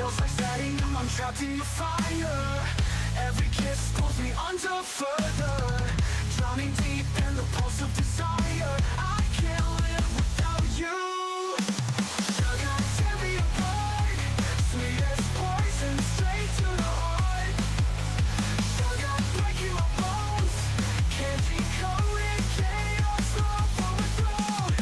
feels like setting. I'm trapped in your fire. Every kiss pulls me under further, drowning deep in the pulse of desire. I can't live without you. Sugar, tear me apart. Sweetest poison, straight to the heart. Sugar, breaking my bones. Can't decode it, chaos, love overthrown.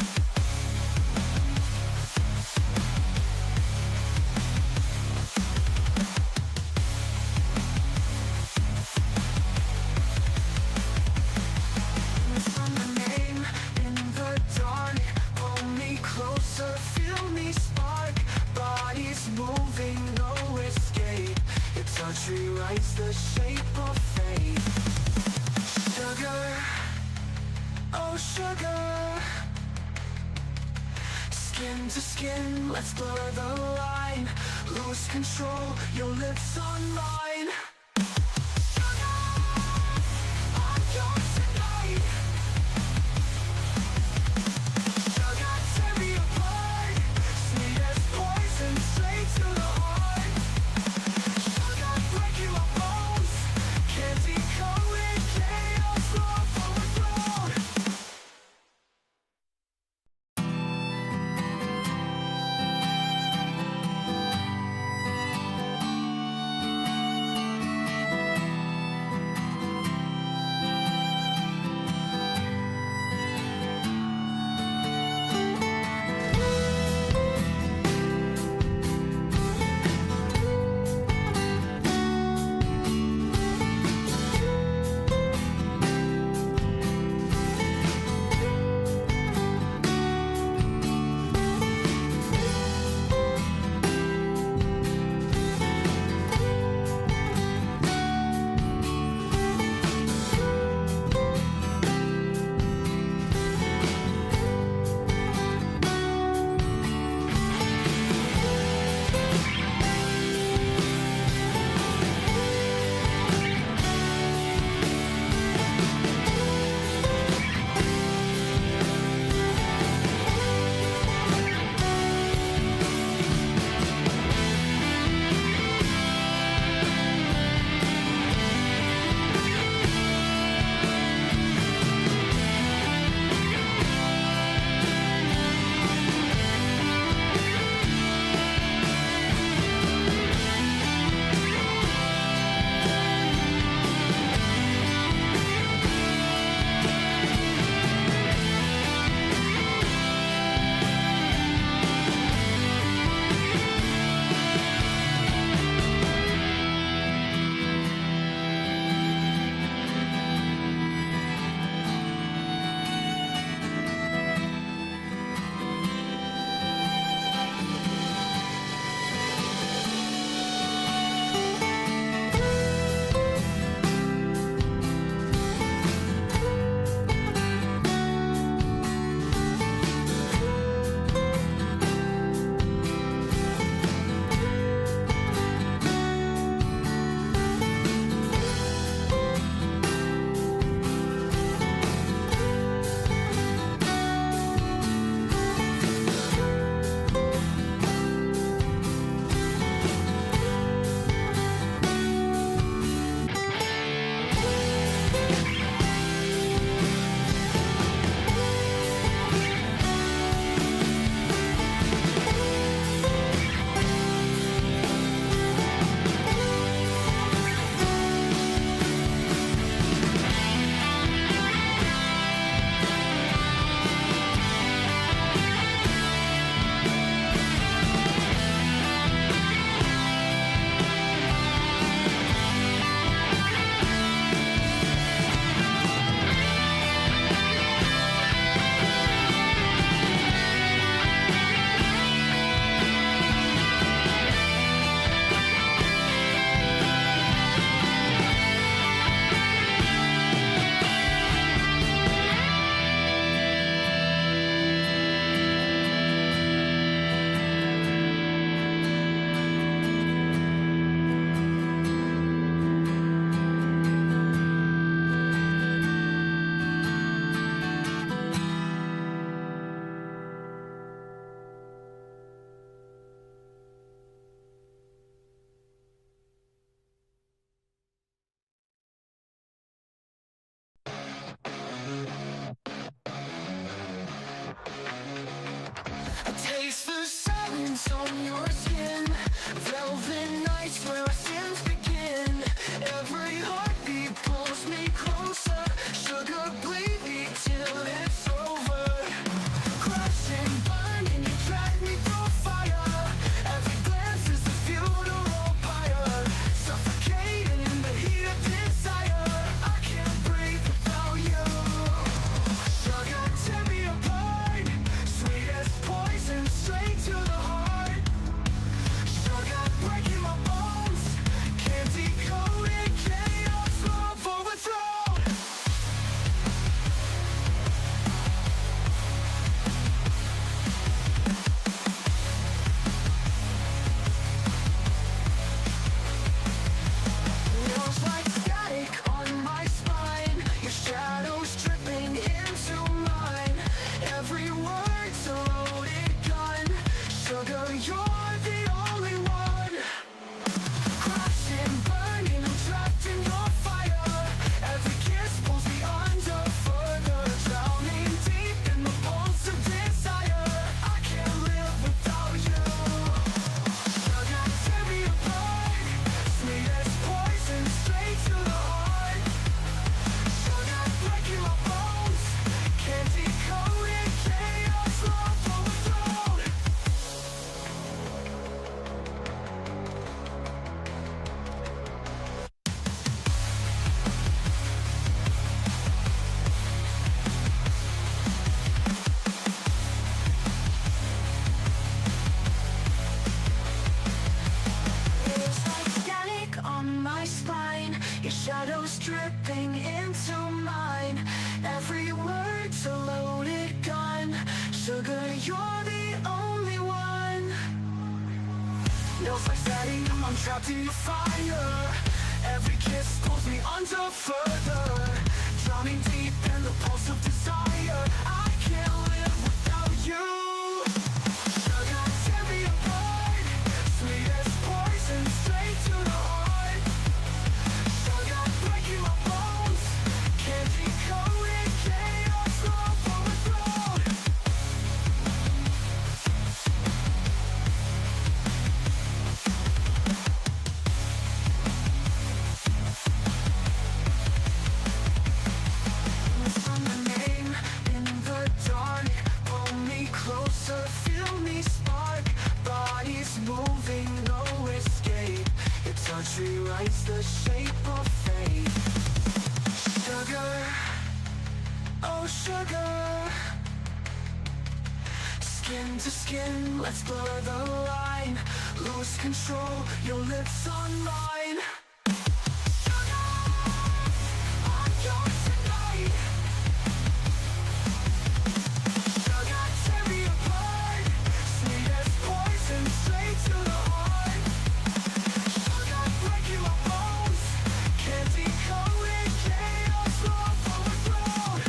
From the name in the dark, pull me closer, feel me spark. Bodies moving, no escape. Your touch rewrites the shape of fate. Sugar, oh sugar. Skin to skin, let's blur the line. Lose control, your lips on mine. Sugar, I'm yours tonight. Sugar, tear me apart. Sweetest poison, straight to the heart. Sugar, breaking my bones. Can't decode it, chaos, love overthrown. A taste for silence on your skin. Velvet nights where our sins begin. Every heartbeat pulls me closer. Sugar, bleed me till it's over. Crashing, burning, you drag me through fire. Every glance is a funeral pyre. Suffocating in the heat of desire. I can't breathe without you. Sugar, tear me apart. Sweet as poison, straight to the heart. Sugar, breaking my bones. Can't decode it, chaos, love overthrown. Feels like static on my spine. Your shadows dripping into mine. Every word's a loaded gun. Sugar, you're the only one. Crashing, burning, I'm trapped in your fire. Every kiss pulls me under further. Drowning deep in the pulse of desire. I can't live without you. Sugar, tear me apart. Sweet as poison, straight to the heart. Sugar, breaking my bones. Can't decode it, chaos, love overthrown. Feels like static on my spine. Your shadows dripping into mine. Every word's a loaded gun. Sugar, you're the only one. Feels like static, I'm trapped in your fire. Every kiss pulls me under further. Drowning deep in the pulse of desire. I can't live without you. Sugar, tear me apart. Sweet as poison, straight to the heart. Sugar, breaking my bones. Can't decode it, chaos, love overthrown. Whisper my name in the dark. Pull me closer, feel me spark. Bodies moving, no escape. Your touch rewrites the shape of fate. Sugar, oh sugar. Skin to skin, let's blur the line. Lose control, your lips on mine. Sugar, I'm yours tonight. Sugar, tear me apart. Sweet as poison, straight to the heart. Sugar, breaking my bones. Can't decode it, chaos, love overthrown.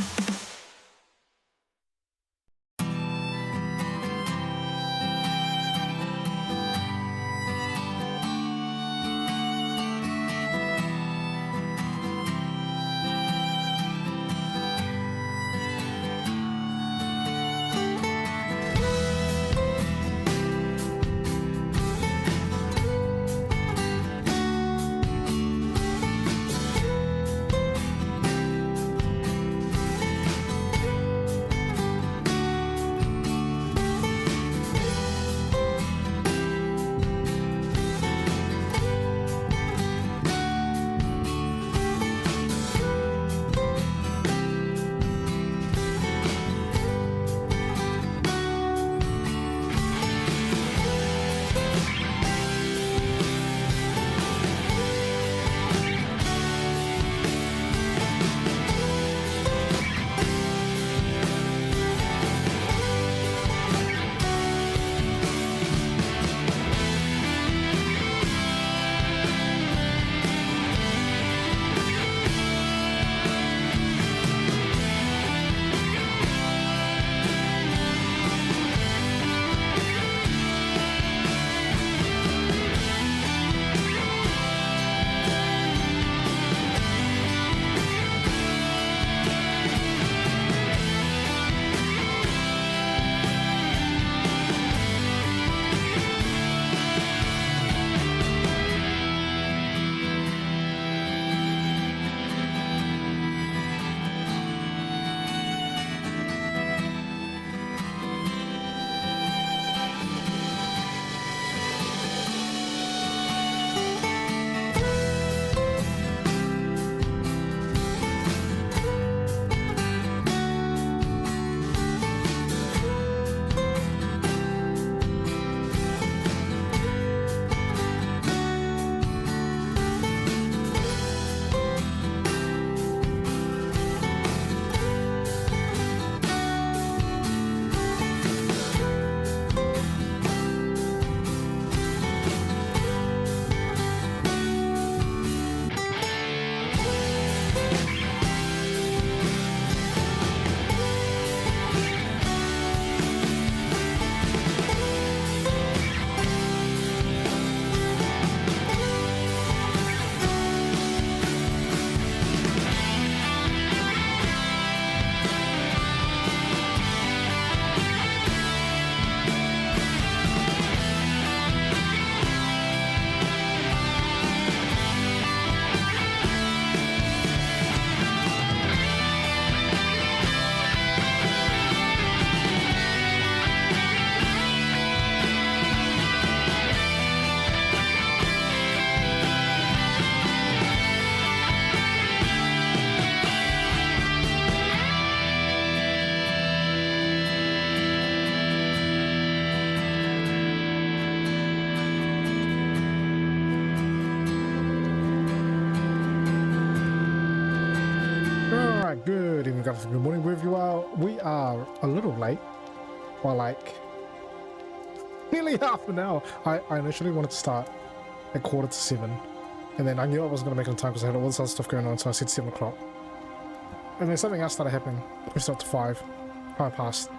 Alright, good evening, guys. Good morning, wherever you are. We are a little late, by like nearly half an hour. I initially wanted to start at 7:15, and then I knew I wasn't going to make it on time because I had all this other stuff going on, so I said 7 o'clock. And then something else started happening, pushed up to 5 past.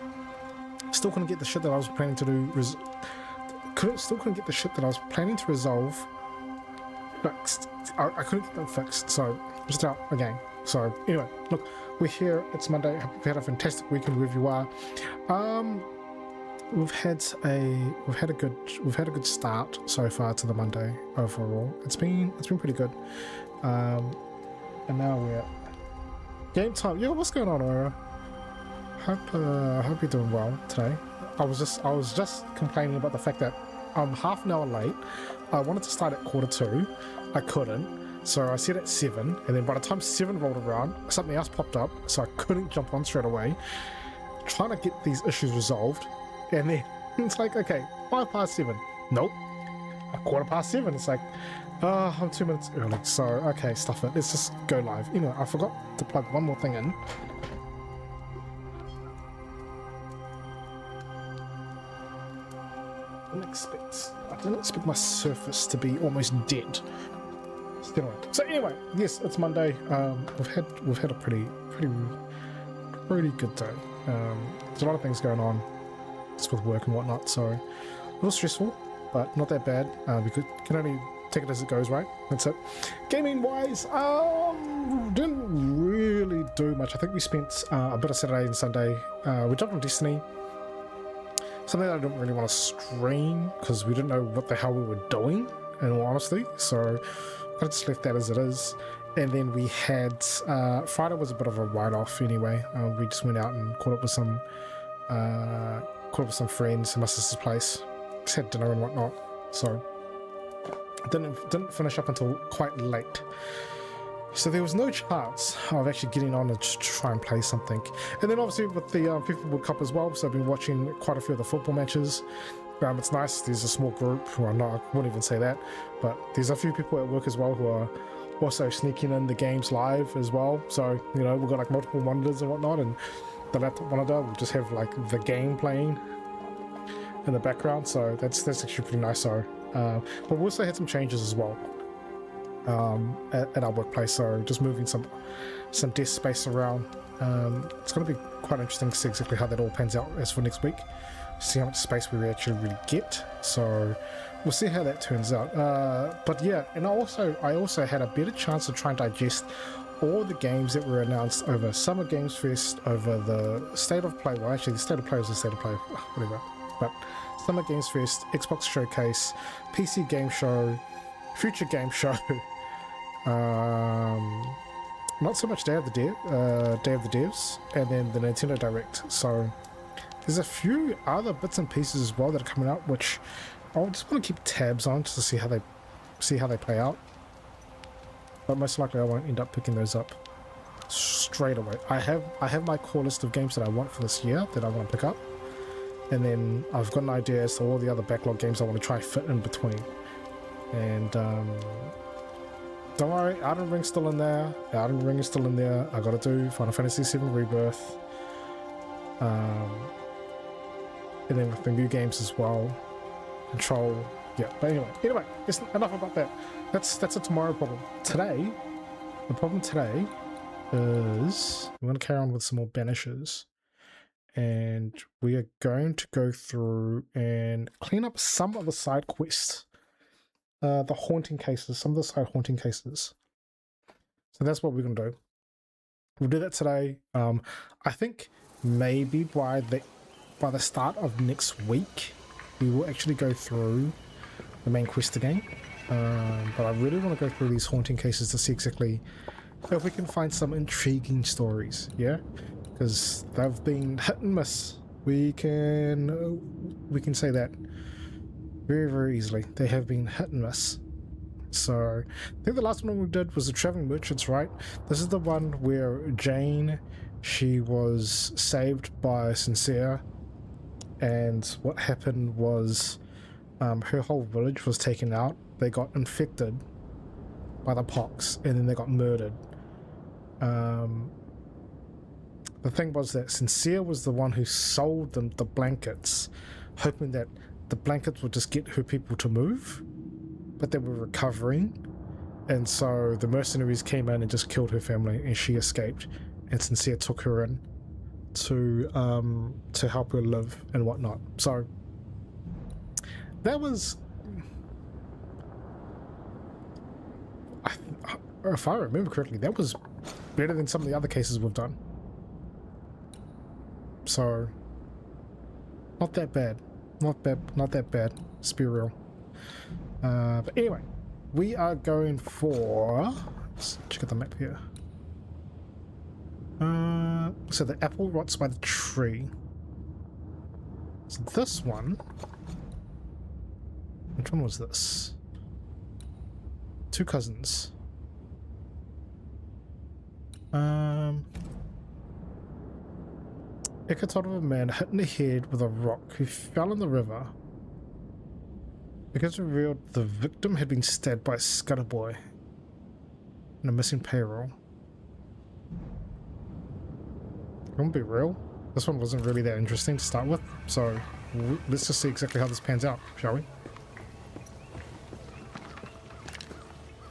Still couldn't get the shit that I was planning to do, still couldn't get the shit that I was planning to resolve fixed. I couldn't get them fixed, so just out again. So anyway, look, we're here. It's Monday. Hope you've had a fantastic weekend wherever you are. We've had a good start so far to the Monday overall. It's been pretty good. And now we're at game time. Yeah, what's going on, Aura? Hope you're doing well today. I was just complaining about the fact that I'm half an hour late. I wanted to start at 2:15. I couldn't. So I said at 7, and then by the time 7 rolled around, something else popped up, so I couldn't jump on straight away. Trying to get these issues resolved, and then it's like, okay, 5 past 7. Nope. 7:15. It's like, I'm 2 minutes early, so okay, stuff it. Let's just go live. Anyway, I forgot to plug one more thing in. I didn't expect my Surface to be almost dead. So anyway, yes, it's Monday. We've had a pretty good day. There's a lot of things going on just with work and whatnot, so a little stressful, but not that bad. We can only take it as it goes, right? That's it. Gaming wise, didn't really do much. I think we spent a bit of Saturday and Sunday. We jumped on Destiny. Something that I didn't really want to stream because we didn't know what the hell we were doing, in all honesty. So I just left that as it is. And then we had Friday was a bit of a write-off anyway. We just went out and caught up with some friends at my sister's place. Just had dinner and whatnot. So didn't finish up until quite late. So there was no chance of actually getting on and just try and play something. And then obviously with the FIFA World Cup as well, so I've been watching quite a few of the football matches. It's nice. There's a small group who are not, I wouldn't even say that, but there's a few people at work as well who are also sneaking in the games live as well. So, you know, we've got like multiple monitors and whatnot, and the laptop monitor will just have like the game playing in the background. So that's actually pretty nice. So, but we also had some changes as well at our workplace. So just moving some desk space around. It's going to be quite interesting to see exactly how that all pans out as for next week. See how much space we actually really get, so we'll see how that turns out. But yeah, and I also had a better chance to try and digest all the games that were announced over Summer Games Fest, over the State of Play. Well, actually, the State of Play was the State of Play, whatever. But Summer Games Fest, Xbox Showcase, PC Game Show, Future Game Show. Not so much Day of the Devs, and then the Nintendo Direct. So there's a few other bits and pieces as well that are coming out, which I just want to keep tabs on just to see how they play out. But most likely I won't end up picking those up straight away. I have my core list of games that I want for this year that I want to pick up, and then I've got an idea as to all the other backlog games I want to try and fit in between. And don't worry, Elden Ring's still in there. Elden Ring is still in there. I gotta do Final Fantasy VII Rebirth. And then with the new games as well, Control, yeah. But anyway, it's enough about that. That's a tomorrow problem. Today, the problem today is we're going to carry on with some more banishes, and we are going to go through and clean up some of the side quests, the haunting cases, some of the side haunting cases. So that's what we're going to do. We'll do that today. I think maybe by the start of next week, we will actually go through the main quest again. But I really want to go through these haunting cases to see exactly if we can find some intriguing stories, yeah? Because they've been hit and miss. We can say that very, very easily. They have been hit and miss. So I think the last one we did was the Traveling Merchants, right? This is the one where Jane, she was saved by Sincere, and what happened was her whole village was taken out. They got infected by the pox, and then they got murdered. the thing was that Sincere was the one who sold them the blankets, hoping that the blankets would just get her people to move, but they were recovering, and so the mercenaries came in and just killed her family, and she escaped, and Sincere took her in to help her live and whatnot. So that was, if I remember correctly, that was better than some of the other cases we've done. So not that bad, not that bad. Let's be real. But anyway, we are going for, let's check out the map here. So the apple rots by the tree. So this one, which one was this? Two cousins. Eka told of a man hit in the head with a rock who fell in the river. Because revealed the victim had been stabbed by a scutter boy and a missing payroll. I'm gonna be real, this one wasn't really that interesting to start with, so let's just see exactly how this pans out, shall we?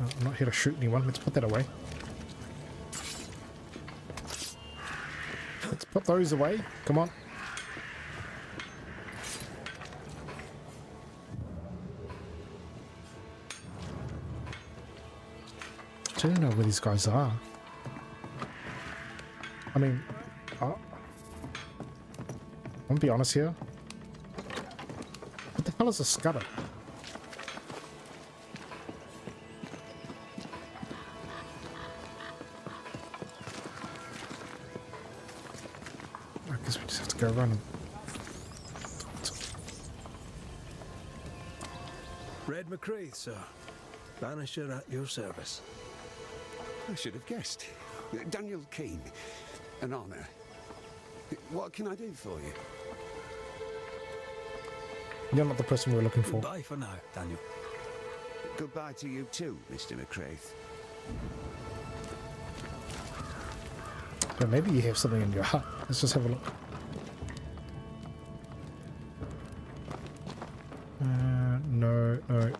Oh, I'm not here to shoot anyone, let's put that away. Let's put those away, come on. I don't know where these guys are. I mean, I'm gonna be honest here. What the hell is a scutter? I guess we just have to go run. Red McCraith, sir. Banisher at your service. I should have guessed. Daniel Keane. An honour. What can I do for you? You're not the person we're looking for. Bye for now, Daniel. Goodbye to you too, Mr. McCraith. But maybe you have something in your hut. Let's just have a look.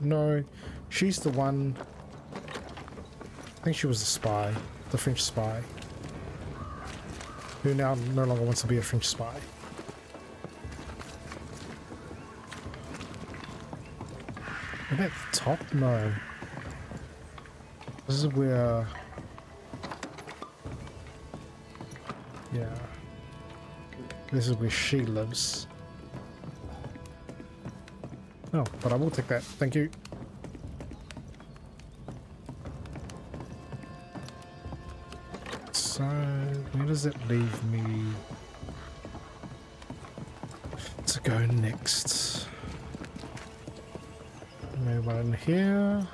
No. She's the one. I think she was the spy, the French spy, who now no longer wants to be a French spy. Maybe at the top? No. This is where... yeah. This is where she lives. Oh, but I will take that. Thank you. So, where does it leave me to go next? No one in here.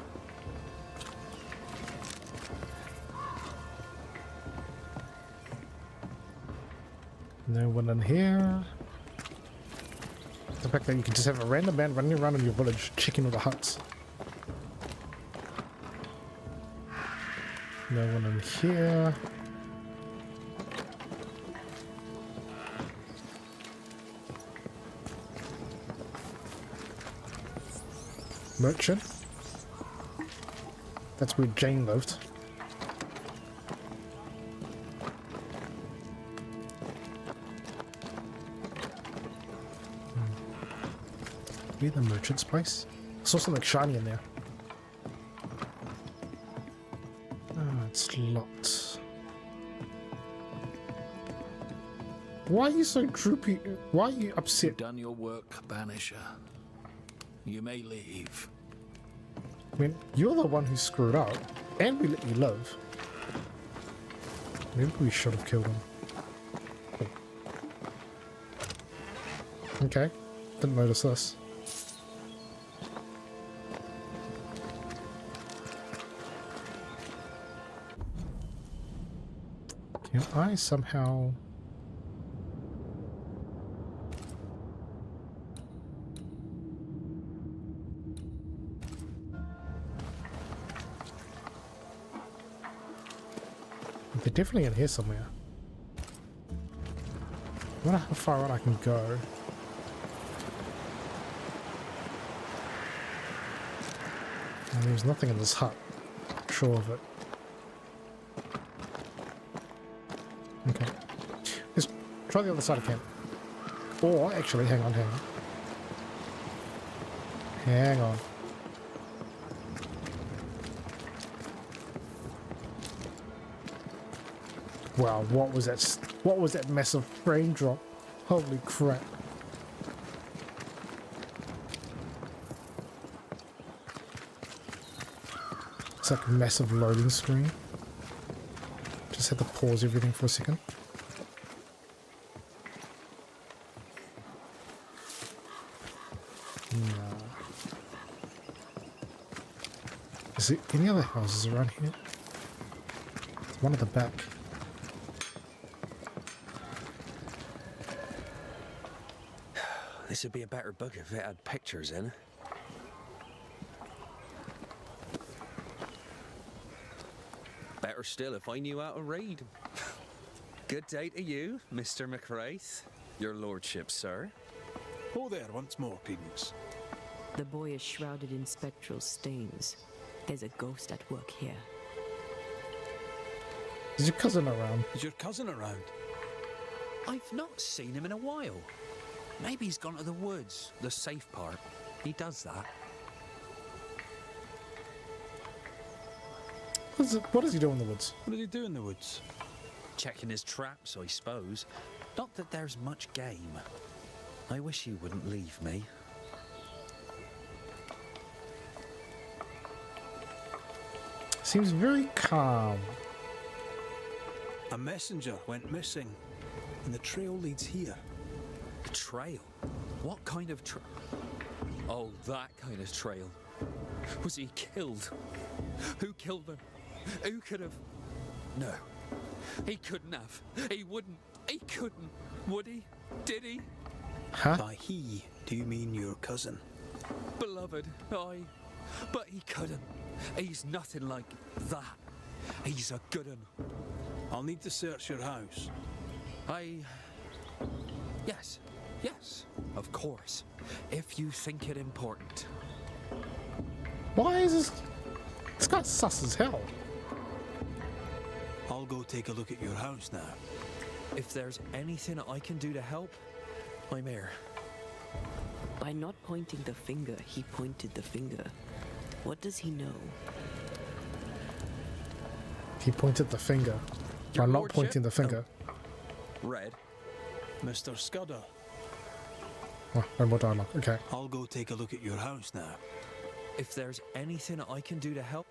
No one in here. The fact that you can just have a random man running around in your village checking all the huts. No one in here. Merchant. That's where Jane lived. Where's the merchant's place? I saw something shiny in there. Ah, it's locked. Why are you so droopy? Why are you upset? You've done your work, Banisher. You may leave. I mean, you're the one who screwed up, and we let you live. Maybe we should have killed him. Okay, didn't notice this. Can I somehow... They're definitely in here somewhere. wonder how far out I can go. And there's nothing in this hut. Sure of it. Okay. Let's try the other side of camp. Or, actually, hang on. Hang on. Wow, what was that massive frame drop? Holy crap. It's like a massive loading screen. Just had to pause everything for a second. No. Is there any other houses around here? There's one at the back. This would be a better book if it had pictures in. Better still if I knew how to read. Good day to you, Mr. McRaith. Your lordship, sir. Oh, there once more, Prudence. The boy is shrouded in spectral stains. There's a ghost at work here. Is your cousin around? Is your cousin around? I've not seen him in a while. Maybe he's gone to the woods, the safe part. He does that. What does he do in the woods? What did he do in the woods? Checking his traps, I suppose. Not that there's much game. I wish you wouldn't leave me. Seems very calm. A messenger went missing, and the trail leads here. Trail? What kind of trail? Oh, that kind of trail. Was he killed? Who killed him? Who could have? No. He couldn't have. He wouldn't. He couldn't. Would he? Did he? Huh? By he, do you mean your cousin? Beloved, aye. But he couldn't. He's nothing like that. He's a good un. I'll need to search your house. Yes, of course. If you think it important. Why is this? This guy's sus as hell. I'll go take a look at your house now. If there's anything I can do to help, I'm here. By not pointing the finger, he pointed the finger. What does he know? He pointed the finger. Your By not lordship? pointing the finger. Red. Mr. Scudder, Oh, no more dialogue. Okay. I'll go take a look at your house now. If there's anything I can do to help.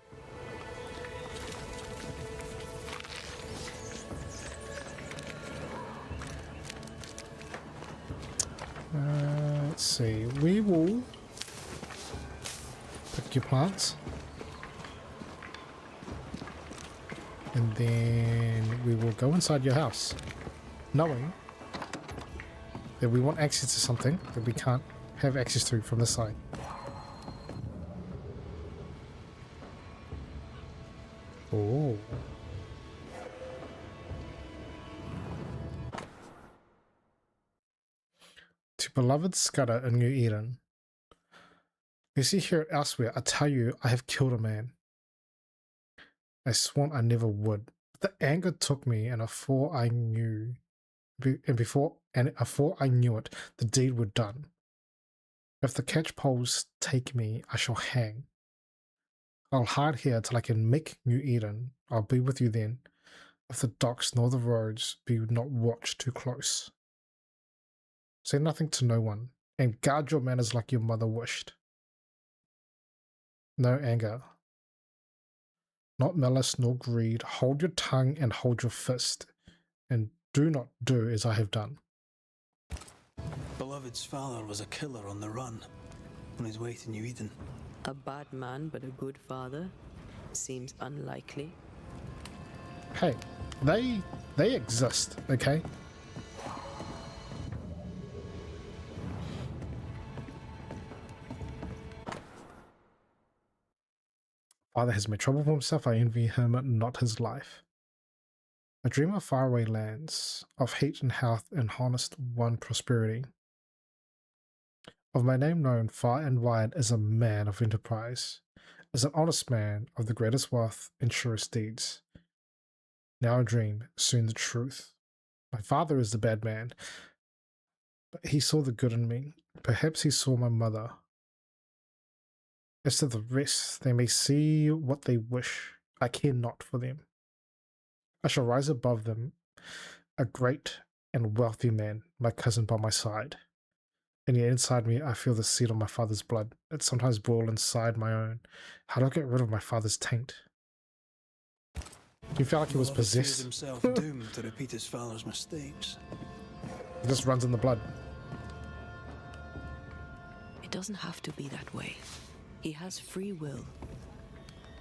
Let's see. We will pick your plants. And then we will go inside your house, knowing that we want access to something that we can't have access to from this side. Oh. To beloved Scudder in New Eden. You see here elsewhere, I tell you, I have killed a man. I sworn I never would. But the anger took me, and before I knew it, the deed were done. If the catchpoles take me, I shall hang. I'll hide here till I can make New Eden. I'll be with you then, if the docks nor the roads be not watched too close. Say nothing to no one, and guard your manners like your mother wished. No anger, not malice nor greed. Hold your tongue and hold your fist, and do not do as I have done. Beloved's father was a killer on the run, on his way to New Eden. A bad man but a good father? Seems unlikely. Hey, they exist, okay? Father has made trouble for himself. I envy him, not his life. I dream of faraway lands, of heat and health and honest won prosperity. Of my name known far and wide as a man of enterprise, as an honest man of the greatest wealth and surest deeds. Now I dream, soon the truth. My father is the bad man, but he saw the good in me. Perhaps he saw my mother. As to the rest, they may see what they wish. I care not for them. I shall rise above them, a great and wealthy man, my cousin by my side. And yet inside me, I feel the seed of my father's blood. It sometimes boils inside my own. How do I get rid of my father's taint? You felt like he was Lord feels possessed. himself doomed to repeat his father's mistakes. It just runs in the blood. It doesn't have to be that way. He has free will.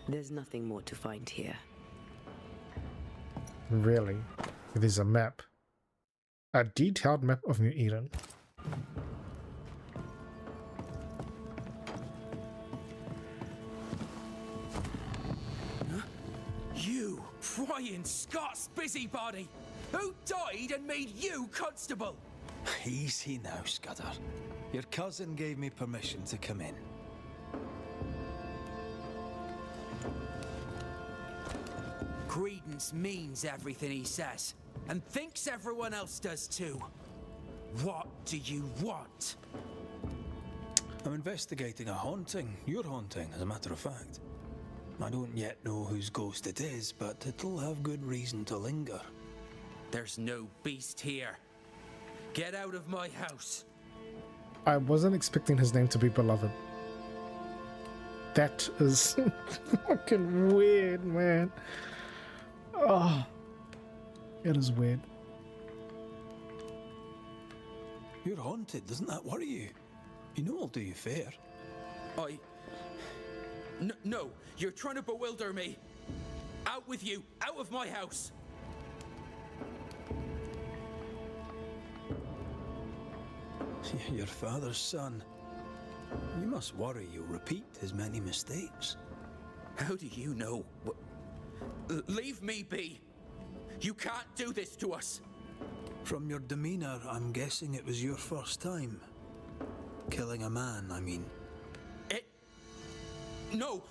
There's nothing more to find here. Really? There's a map. A detailed map of New Eden. You, Brian Scott's busybody! Who died and made you constable? Easy now, Scudder. Your cousin gave me permission to come in. Credence means everything he says, and thinks everyone else does too. What do you want? I'm investigating a haunting. Your haunting, as a matter of fact. I don't yet know whose ghost it is, but it'll have good reason to linger. There's no beast here. Get out of my house. I wasn't expecting his name to be Beloved. That is fucking weird, man. Oh, it is weird. You're haunted, doesn't that worry you? You know I'll do you fair. No, you're trying to bewilder me. Out with you, out of my house. Your father's son. You must worry you'll repeat his many mistakes. How do you know? Leave me be. You can't do this to us. From your demeanor, I'm guessing it was your first time. Killing a man, I mean. No.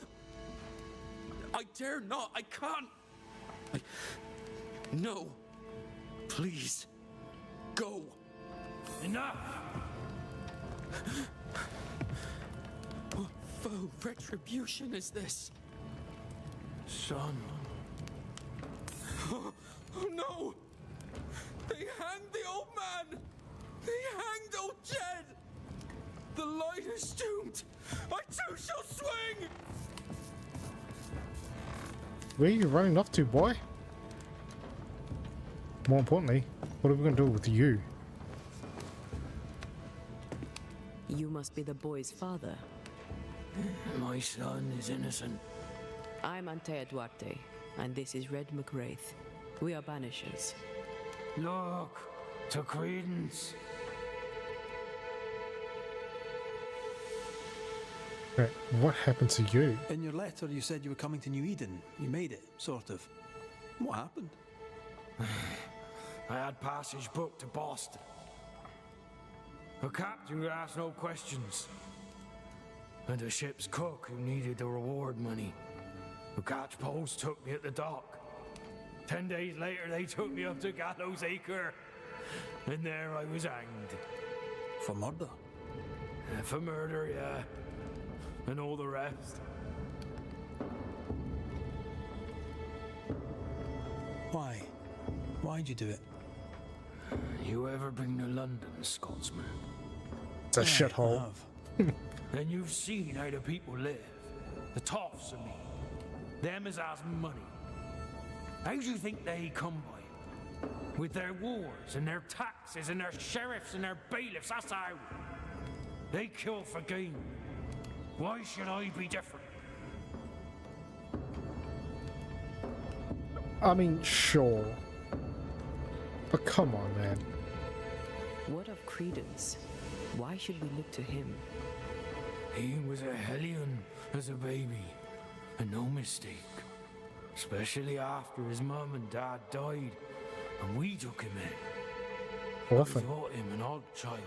I dare not. I can't. No. Please. Go. Enough. What foul retribution is this? Son. Oh no! They hanged the old man! They hanged old Jed! The light is doomed! I too shall swing! Where are you running off to, boy? More importantly, what are we going to do with you? You must be the boy's father. My son is innocent. I'm Antea Duarte, and this is Red McWraith. We are banishers. Look to Credence. Right, what happened to you? In your letter, you said you were coming to New Eden. You made it, sort of. What happened? I had passage booked to Boston. A captain who asked no questions. And a ship's cook who needed the reward money. The catch post took me at the dock. 10 days later, they took me up to Gallows Acre. And there I was hanged. For murder? For murder, yeah. And all the rest. Why? Why'd you do it? You ever been to London, Scotsman? It's a shithole. Then you've seen how the people live. The toffs, I mean. Them as has money. How do you think they come by? With their wars and their taxes and their sheriffs and their bailiffs, that's how. They kill for gain. Why should I be different? I mean, sure. But come on, man. What of Credence? Why should we look to him? He was a hellion as a baby, and no mistake. especially after his mum and dad died and we took him in. Orphan. I thought him an odd child.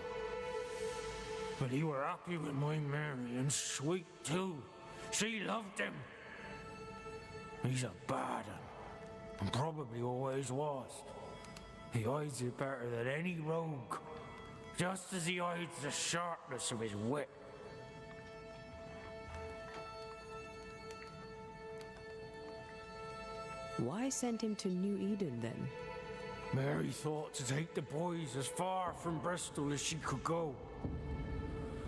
But he were happy with my Mary and sweet too. She loved him. He's a bad un, and probably always was. He hides it better than any rogue, just as he hides the sharpness of his wit. Why send him to New Eden then? Mary thought to take the boys as far from Bristol as she could go.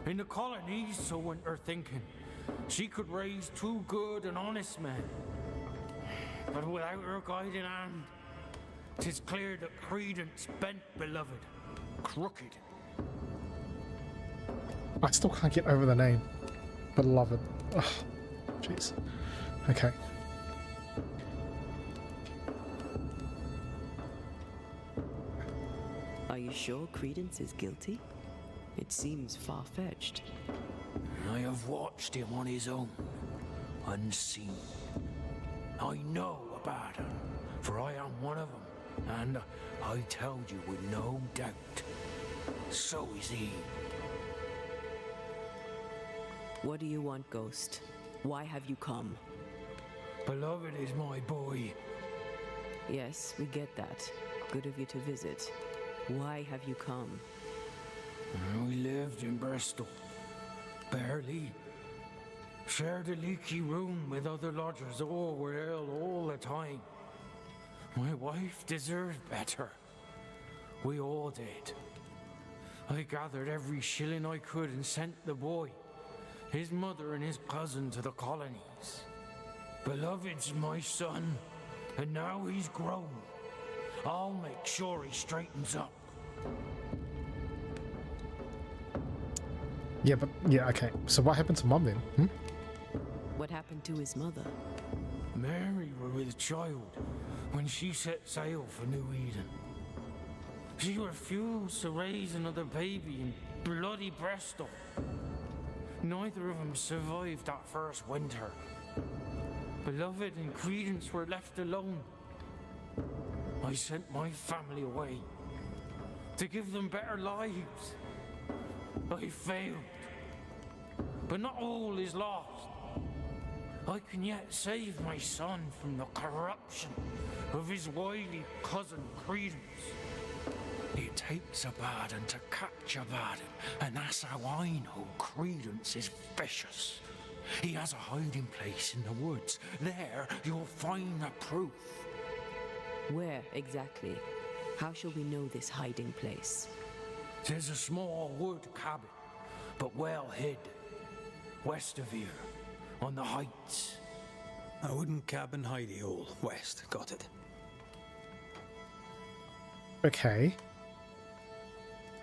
In the colonies, so went her thinking, she could raise two good and honest men. But without her guiding hand, 'tis clear that Credence bent beloved, crooked. I still can't get over the name. Beloved. Ugh. Jeez. Okay. Are you sure Credence is guilty? It seems far-fetched. I have watched him on his own, unseen. I know about him, for I am one of them, and I tell you with no doubt, so is he. What do you want, Ghost? Why have you come? Beloved is my boy. Yes, we get that. Good of you to visit. Why have you come? We lived in Bristol. Barely. Shared a leaky room with other lodgers. All were ill all the time. My wife deserved better. We all did. I gathered every shilling I could and sent the boy, his mother and his cousin to the colonies. Beloved's my son, and now he's grown. I'll make sure he straightens up. Yeah, but yeah, okay. So what happened to Mum then? Hmm? What happened to his mother? Mary were with child when she set sail for New Eden. She refused to raise another baby in bloody Bristol. Neither of them survived that first winter. Beloved and Credence were left alone. I sent my family away to give them better lives. I failed. But not all is lost. I can yet save my son from the corruption of his wily cousin Credence. It takes a bad un to catch a bad un, and that's how I know Credence is vicious. He has a hiding place in the woods. There you'll find the proof. Where exactly? How shall we know this hiding place? There's a small wood cabin, but well hid. West of here, on the heights. A wooden cabin hidey hole, west, got it. Okay.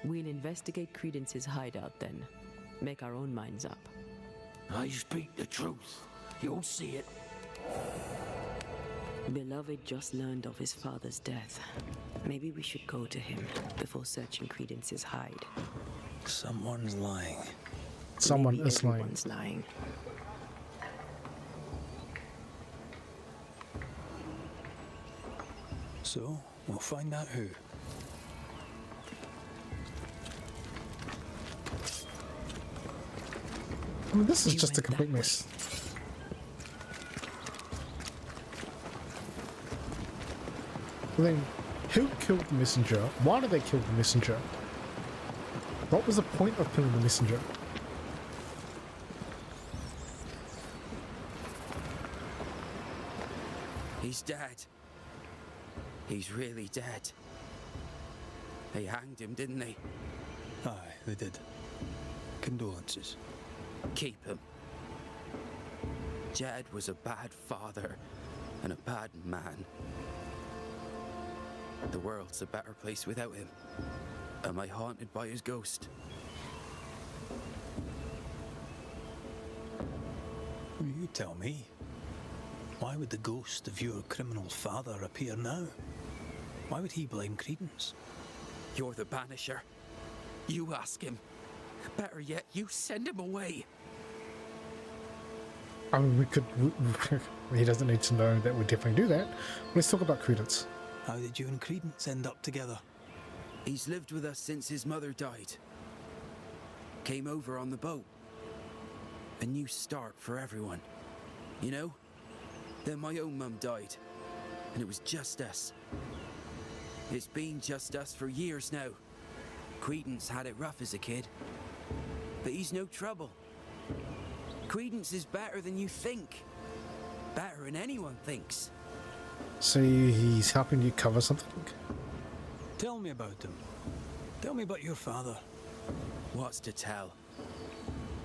We'll investigate Credence's hideout then. Make our own minds up. I speak the truth. You'll see it. Beloved just learned of his father's death. Maybe we should go to him before searching Credence's hide. Someone's lying. Someone Maybe is lying. everyone's lying. So, we'll find out who. I mean, this is You just a went complete that mess. I mean, who killed the messenger? Why did they kill the messenger? What was the point of killing the messenger? He's dead. He's really dead. They hanged him, didn't they? Aye, they did. Condolences. Keep him. Jed was a bad father and a bad man. The world's a better place without him. Am I haunted by his ghost? You tell me. Why would the ghost of your criminal father appear now? Why would he blame Credence? You're the banisher. You ask him. Better yet, you send him away. I mean, we could. He doesn't need to know that we definitely do that. Let's talk about Credence. How did you and Credence end up together? He's lived with us since his mother died. Came over on the boat. A new start for everyone. You know? Then my own mum died. And it was just us. It's been just us for years now. Credence had it rough as a kid. But he's no trouble. Credence is better than you think. Better than anyone thinks. So he's helping you cover something? Tell me about him. Tell me about your father. What's to tell?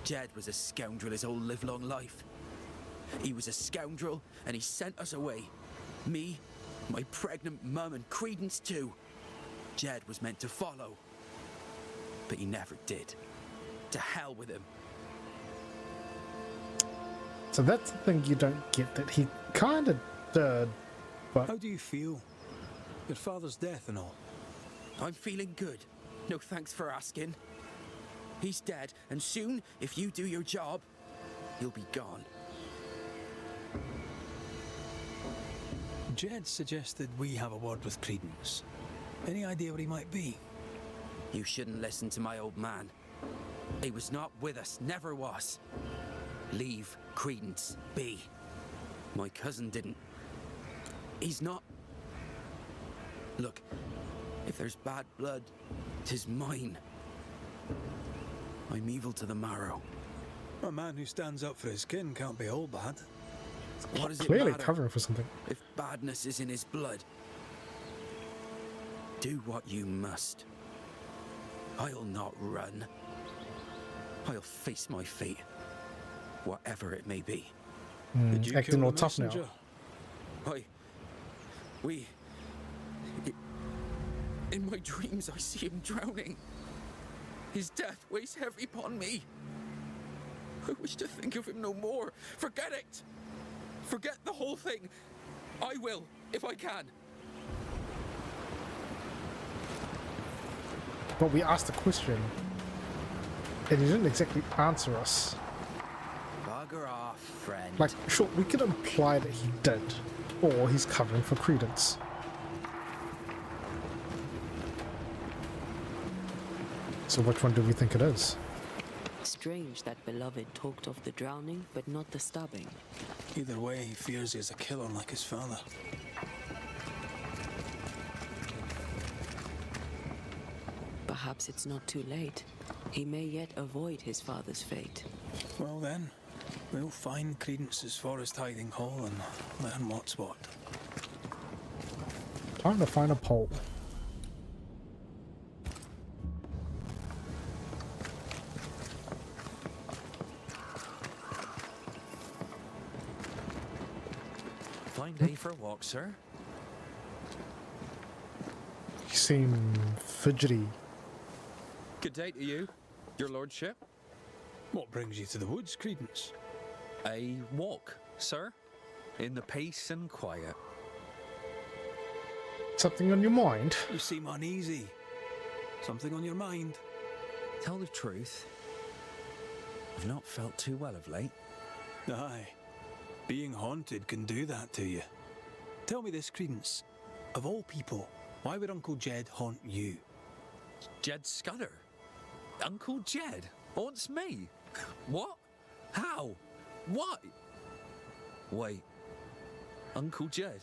Jed was a scoundrel his whole livelong life. He was a scoundrel and he sent us away. Me, my pregnant mum and Credence too. Jed was meant to follow. But he never did. To hell with him. So that's the thing you don't get, that he kind of did, but... How do you feel? Your father's death and all. I'm feeling good. No thanks for asking. He's dead, and soon, if you do your job, he'll be gone. Jed suggested we have a word with Credence. Any idea where he might be? You shouldn't listen to my old man. He was not with us, never was. Leave Credence be. My cousin didn't. He's not... Look, if there's bad blood, 'tis mine. I'm evil to the marrow. A man who stands up for his kin can't be all bad. What does it Clearly matter covering for something. if badness is in his blood? Do what you must. I'll not run. I'll face my fate, whatever it may be. Did you Acting kill all the tough now. messenger? In my dreams, I see him drowning. His death weighs heavy upon me. I wish to think of him no more. Forget it. Forget the whole thing. I will, if I can. But we asked a question, and he didn't exactly answer us. Bugger off, friend. Like, sure, we could imply that he did, or he's covering for Credence. So which one do we think it is? Strange that Beloved talked of the drowning, but not the stabbing. Either way, he fears he's a killer like his father. Perhaps it's not too late. He may yet avoid his father's fate. Well then, we'll find Credence's forest hiding hole and learn what's what. Time to find a pole. Fine day for a walk, sir. You seem fidgety. Good day to you, your lordship. What brings you to the woods, Credence? A walk, sir, in the peace and quiet. Something on your mind? You seem uneasy. Something on your mind? Tell the truth, I've not felt too well of late. Aye. Being haunted can do that to you. Tell me this, Credence. Of all people, why would Uncle Jed haunt you? Jed Scudder? Uncle Jed haunts me? What? How? Why? Wait. Uncle Jed?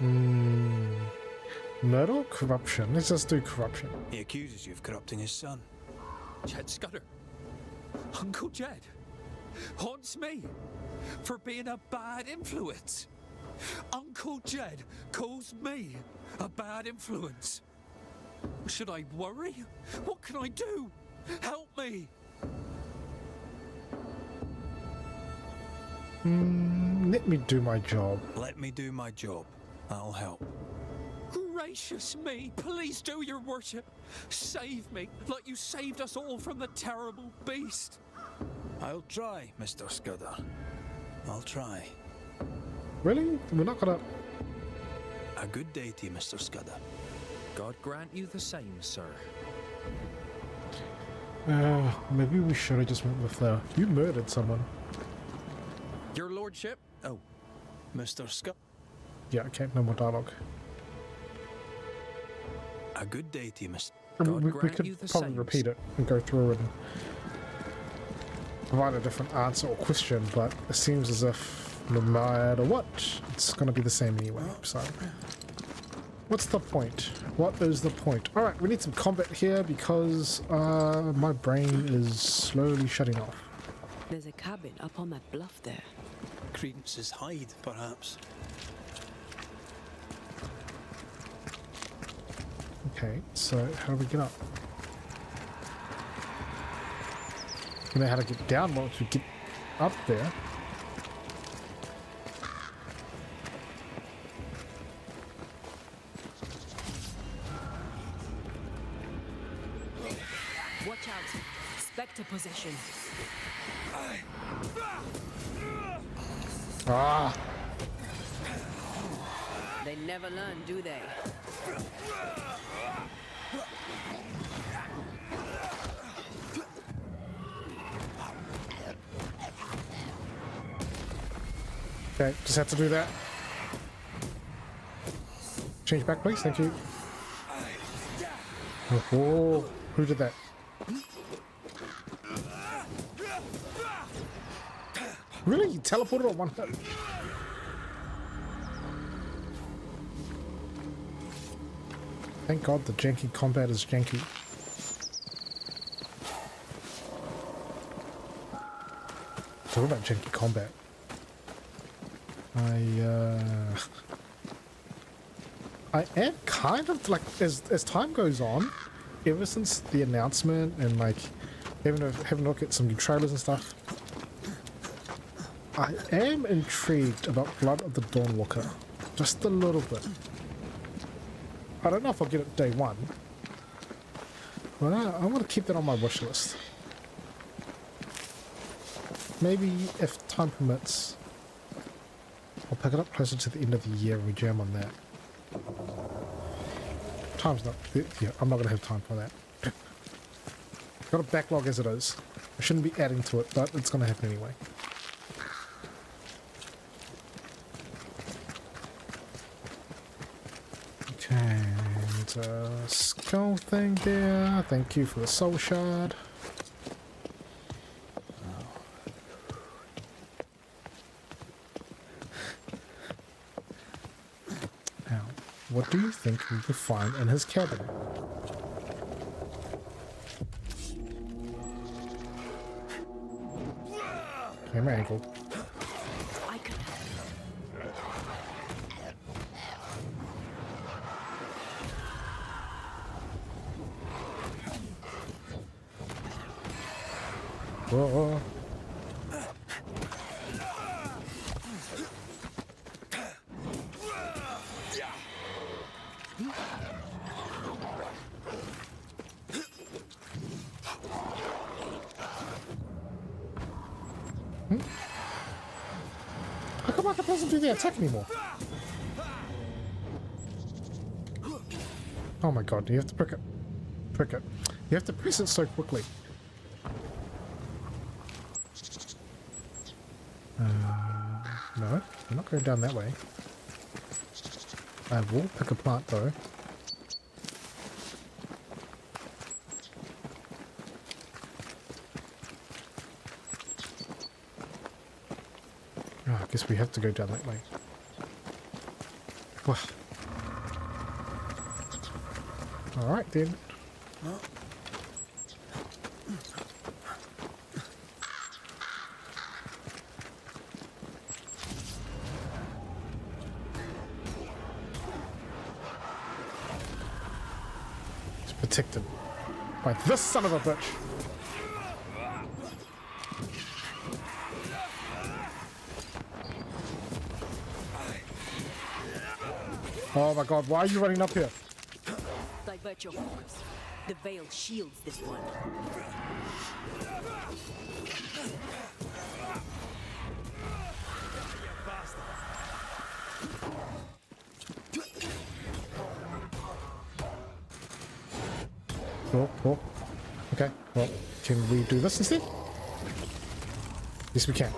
Murder or corruption? Let's just do corruption. He accuses you of corrupting his son. Jed Scudder? Uncle Jed haunts me for being a bad influence. Uncle Jed calls me a bad influence. Should I worry? What can I do? Help me! Let me do my job. Let me do my job. That'll help. Gracious me, please do, your worship. Save me, like you saved us all from the terrible beast. I'll try, Mr. Scudder. I'll try. Really? We're not gonna... A good day to you, Mr. Scudder. God grant you the same, sir. Maybe we should have just went with you murdered someone. Your lordship? Oh, Mr. Scott. Yeah, okay, no more dialogue. A good day to you, Mr. God We grant could you the probably same. repeat it and go through and provide a different answer or question, but it seems as if no matter what, it's going to be the same anyway, so... What's the point? What is the point? Alright, we need some combat here because my brain is slowly shutting off. There's a cabin up on that bluff there. Credence's hide, perhaps. Okay, so how do we get up? We know how to get down once we get up there. Watch out. Spectre possession. Ah! They never learn, do they? Okay, just have to do that. Change back, please. Thank you. Oh, who did that? Really? You teleported on one hit? Thank God the janky combat is janky. Talk about janky combat. I am kind of like, as time goes on, ever since the announcement and like having a look at some new trailers and stuff, I am intrigued about Blood of the Dawnwalker, just a little bit. I don't know if I'll get it day one, but I want to keep that on my wish list. Maybe if time permits, I'll pick it up closer to the end of the year and we jam on that. Time's not... Yeah, I'm not going to have time for that. Got a backlog as it is. I shouldn't be adding to it, but it's going to happen anyway. Okay, and skull thing there. Thank you for the soul shard. What do you think we could find in his cabin? Camera angle. I can Whoa. How come I doesn't do the attack anymore? Oh my god, you have to pick it. Pick it. You have to press it so quickly. No, I'm not going down that way. I will pick a plant though. Oh, I guess we have to go down that way. Well. Alright then. It's protected by this son of a bitch. Oh my god, why are you running up here? divert your focus. The veil shields this one. Oh, oh. Okay, well, can we do this instead? Yes, we can.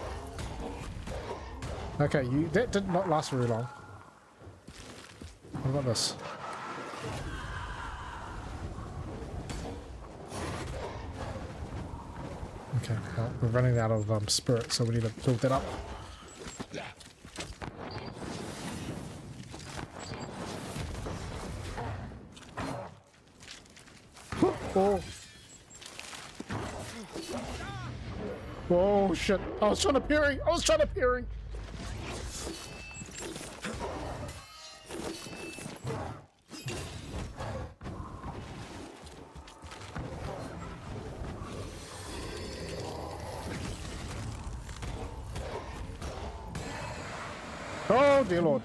Okay, that did not last very long. What about this? Okay, well, we're running out of spirit, so we need to build that up. Oh. Whoa, shit. I was trying to parry. I was trying to parry. Oh, dear Lord.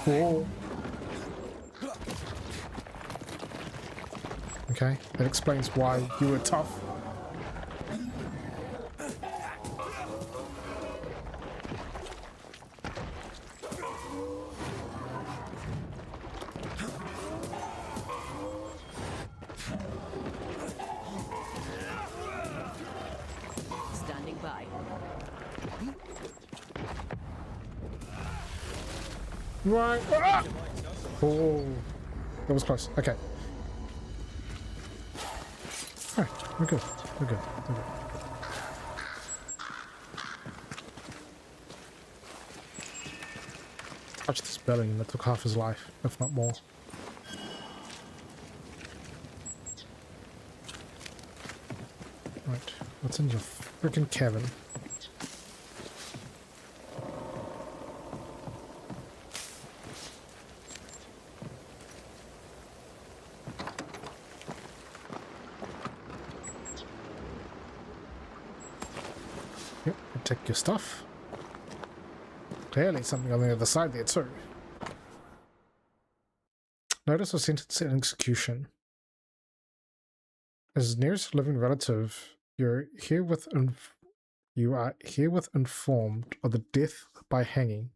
Whoa. Okay, that explains why you were tough. Standing by. Right. Ah! Oh, that was close. Okay. Alright, we're good. We're good. We're good. Touch this belly and that took half his life, if not more. Right, what's in your freaking cabin? Yep, take your stuff. Clearly something on the other side there too. Notice of sentence and execution. As nearest living relative, you are herewith informed of the death by hanging,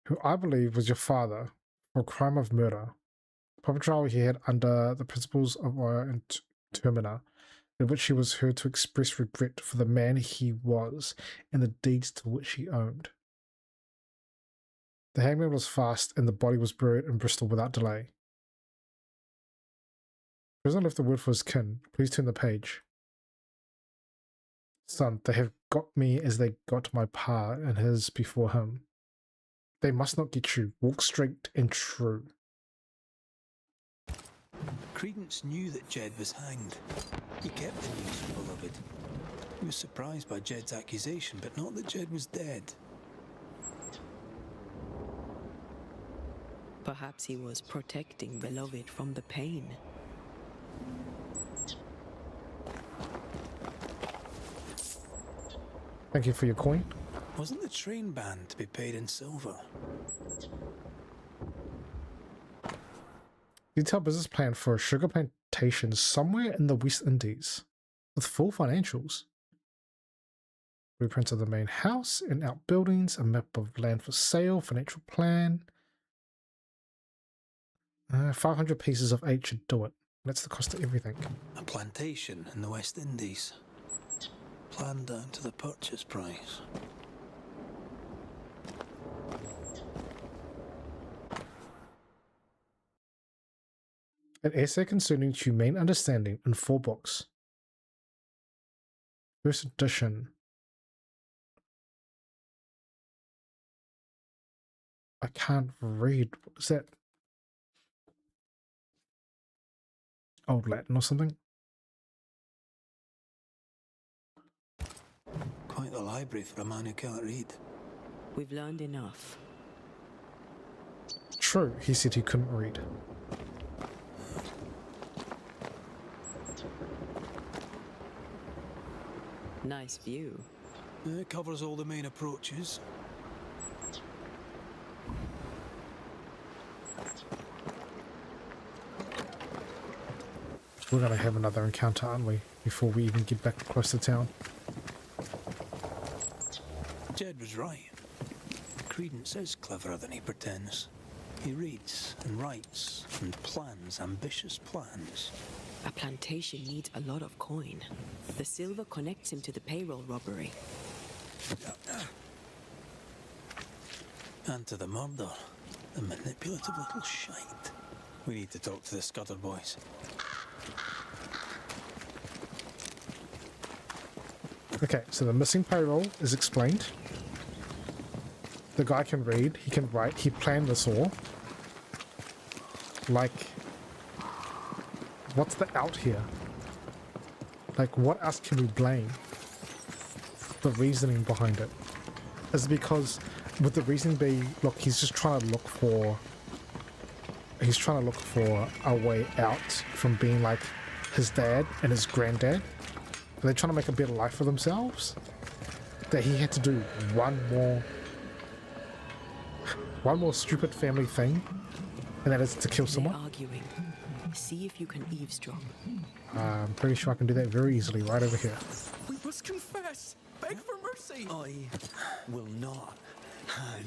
who I believe was your father, for a crime of murder. Public trial he had under the principles of our termina, in which he was heard to express regret for the man he was and the deeds to which he owned. The hangman was fast, and the body was buried in Bristol without delay. Prisoner left the word for his kin. Please turn the page. Son, they have got me as they got my pa and his before him. They must not get you. Walk straight and true. Credence knew that Jed was hanged. He kept the news from Beloved. He was surprised by Jed's accusation, but not that Jed was dead. Perhaps he was protecting Beloved from the pain. Thank you for your coin. Wasn't the train band to be paid in silver? Detailed business plan for a sugar plantation somewhere in the West Indies, with full financials. Blueprints of the main house and outbuildings, a map of land for sale, financial plan. 500 pieces of 8 should do it. That's the cost of everything. A plantation in the West Indies. Planned down to the purchase price. An essay concerning humane understanding in 4 books. First edition. I can't read. What is that? Old Latin or something? Quite the library for a man who can't read. We've learned enough. True, he said he couldn't read. Nice view. It covers all the main approaches. We're gonna have another encounter, aren't we? Before we even get back close to town. Jed was right. Credence is cleverer than he pretends. He reads and writes and plans ambitious plans. A plantation needs a lot of coin. The silver connects him to the payroll robbery. And to the murder. The manipulative little shite. We need to talk to the Scudder boys. Okay, so the missing payroll is explained. The guy can read, he can write, he planned this all. Like, what's the out here? Like, what else can we blame? The reasoning behind it. Is it because, would the reason be, look, he's just trying to look for a way out from being like his dad and his granddad? Are they trying to make a better life for themselves? That he had to do one more stupid family thing, and that is to kill someone? They're arguing. See if you can eavesdrop. I'm pretty sure I can do that very easily right over here. We must confess. Beg for mercy. I will not, Han.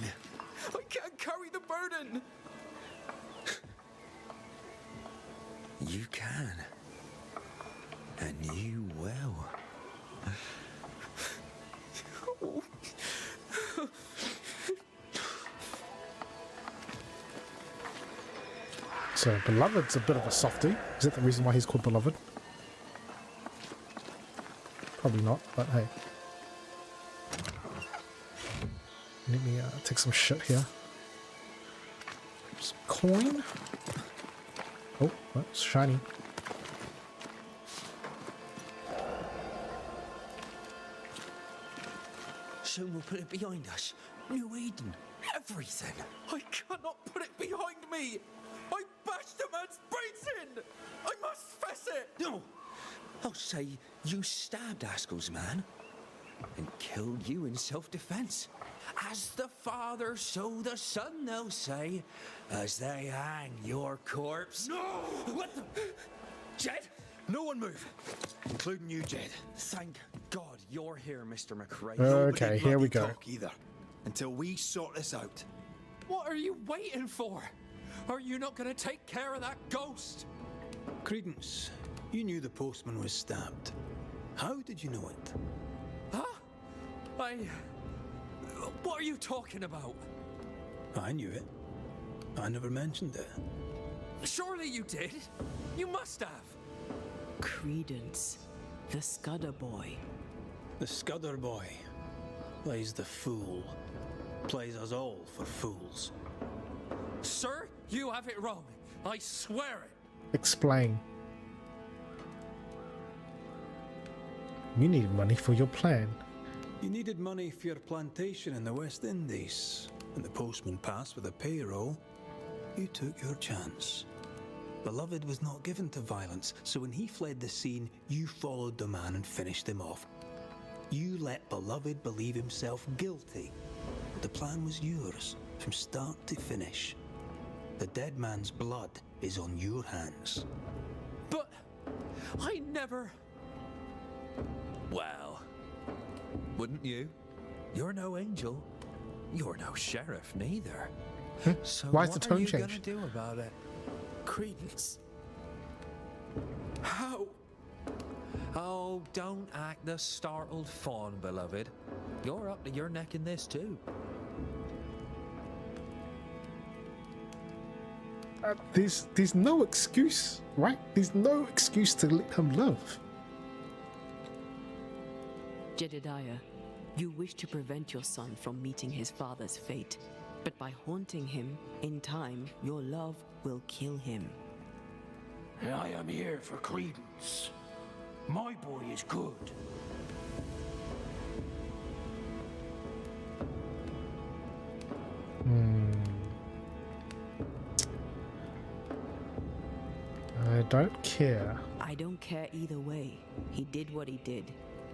I can't carry the burden. You can. And you will. So, Beloved's a bit of a softie. Is that the reason why he's called Beloved? Probably not, but hey. Let me take some shit here. Some coin. Oh, that's shiny. Soon we'll put it behind us. New Eden. Everything. I cannot put it behind me. I bashed a man's brains in. I must face it. No! I'll say you stabbed Askell's man and killed you in self-defense. As the father, so the son, they'll say, as they hang your corpse. No! What the? Jed? No one move, including you, Jed. Thank God you're here, Mr. McRae. Okay, here we go. Talk either, until we sort this out. What are you waiting for? Are you not going to take care of that ghost? Credence, you knew the postman was stabbed. How did you know it? Huh? What are you talking about? I knew it. I never mentioned it. Surely you did. You must have. Credence, the Scudder boy. The Scudder boy plays the fool. Plays us all for fools. Sir, you have it wrong. I swear it. Explain. You need money for your plan. You needed money for your plantation in the West Indies, and the postman passed with a payroll. You took your chance. Beloved was not given to violence, so when he fled the scene, you followed the man and finished him off. You let Beloved believe himself guilty. The plan was yours, from start to finish. The dead man's blood is on your hands. But I never... Well, wouldn't you? You're no angel. You're no sheriff neither. So Why is the what tone are you changed? gonna do about it? Credence. How? Oh, don't act the startled fawn, beloved. You're up to your neck in this too. There's no excuse, right? There's no excuse to let him live. Jedediah, you wish to prevent your son from meeting his father's fate, but by haunting him, in time, your love will kill him. I am here for Credence. My boy is good. I don't care. I don't care either way. He did what he did.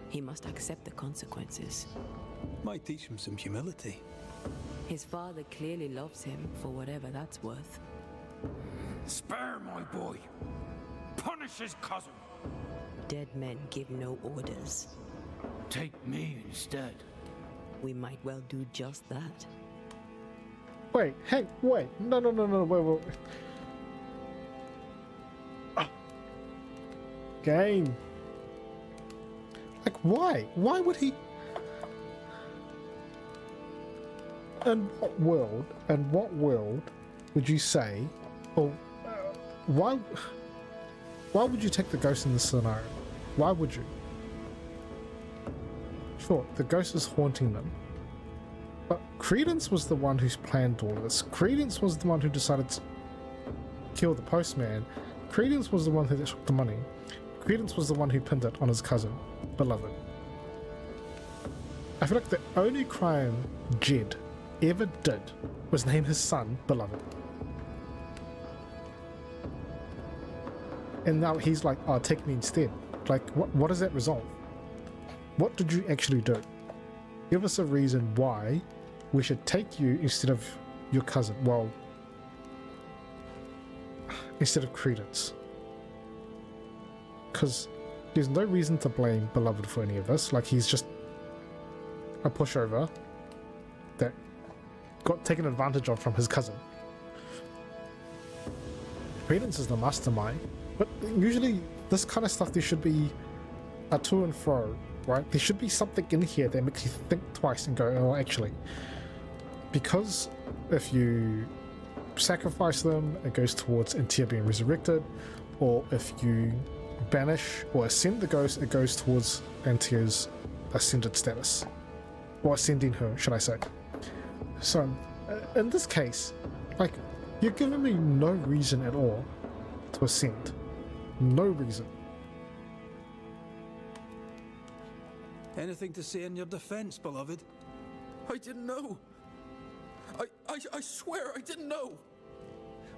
He must accept the consequences. Might teach him some humility. His father clearly loves him for whatever that's worth. Spare my boy. Punish his cousin. Dead men give no orders. Take me instead. We might well do just that. Wait, hey, wait. No, wait. Ah. Game. Like, why? Why would he... In what world would you say, or why would you take the ghost in this scenario? Why would you? Sure, the ghost is haunting them, but Credence was the one who's planned all of this. Credence was the one who decided to kill the postman. Credence was the one who took the money. Credence was the one who pinned it on his cousin, Beloved. I feel like the only crime Jed ever did was name his son Beloved. And now he's like, oh, take me instead. Like, what does that resolve? What did you actually do? Give us a reason why we should take you instead of your cousin. Well, instead of Credence. Because there's no reason to blame Beloved for any of this. Like, he's just a pushover that got taken advantage of from his cousin. Credence is the mastermind, but usually this kind of stuff, there should be a to and fro, right? There should be something in here that makes you think twice and go, oh, actually, because if you sacrifice them, it goes towards Antia being resurrected, or if you banish or ascend the ghost, it goes towards Antia's ascended status, or ascending her, should I say. So in this case, like, you're giving me no reason at all to ascend. No reason. Anything to say in your defense, Beloved? I didn't know. I swear I didn't know.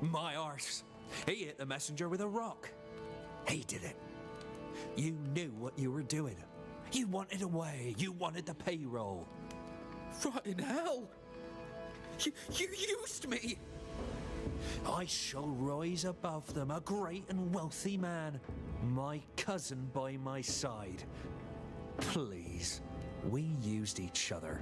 My arse. He hit the messenger with a rock. He did it. You knew what you were doing. You wanted away. You wanted the payroll. Rotten hell. You used me. I shall rise above them, a great and wealthy man, my cousin by my side. Please, we used each other.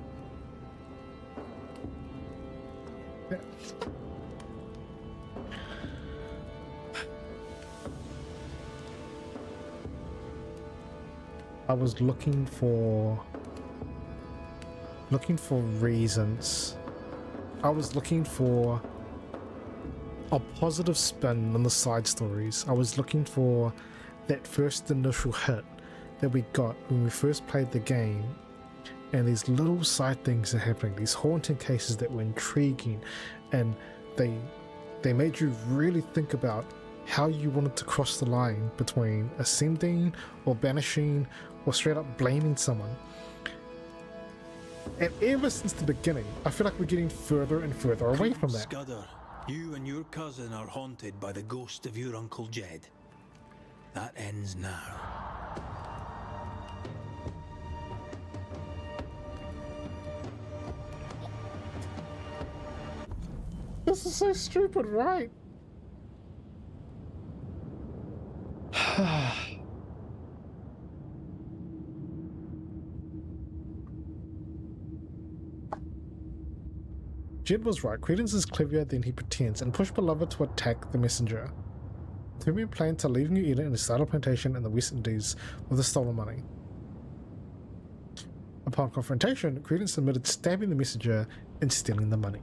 I was looking for reasons. I was looking for a positive spin on the side stories. I was looking for that first initial hit that we got when we first played the game, and these little side things are happening, these haunting cases that were intriguing, and they made you really think about how you wanted to cross the line between ascending or banishing or straight up blaming someone. And ever since the beginning, I feel like we're getting further and further away from that. Scudder, you and your cousin are haunted by the ghost of your Uncle Jed. That ends now. This is so stupid, right? Jed was right. Credence is cleverer than he pretends and pushed Beloved to attack the messenger. The two men planned to leave New Eden and start a plantation in the West Indies with the stolen money. Upon confrontation, Credence admitted stabbing the messenger and stealing the money.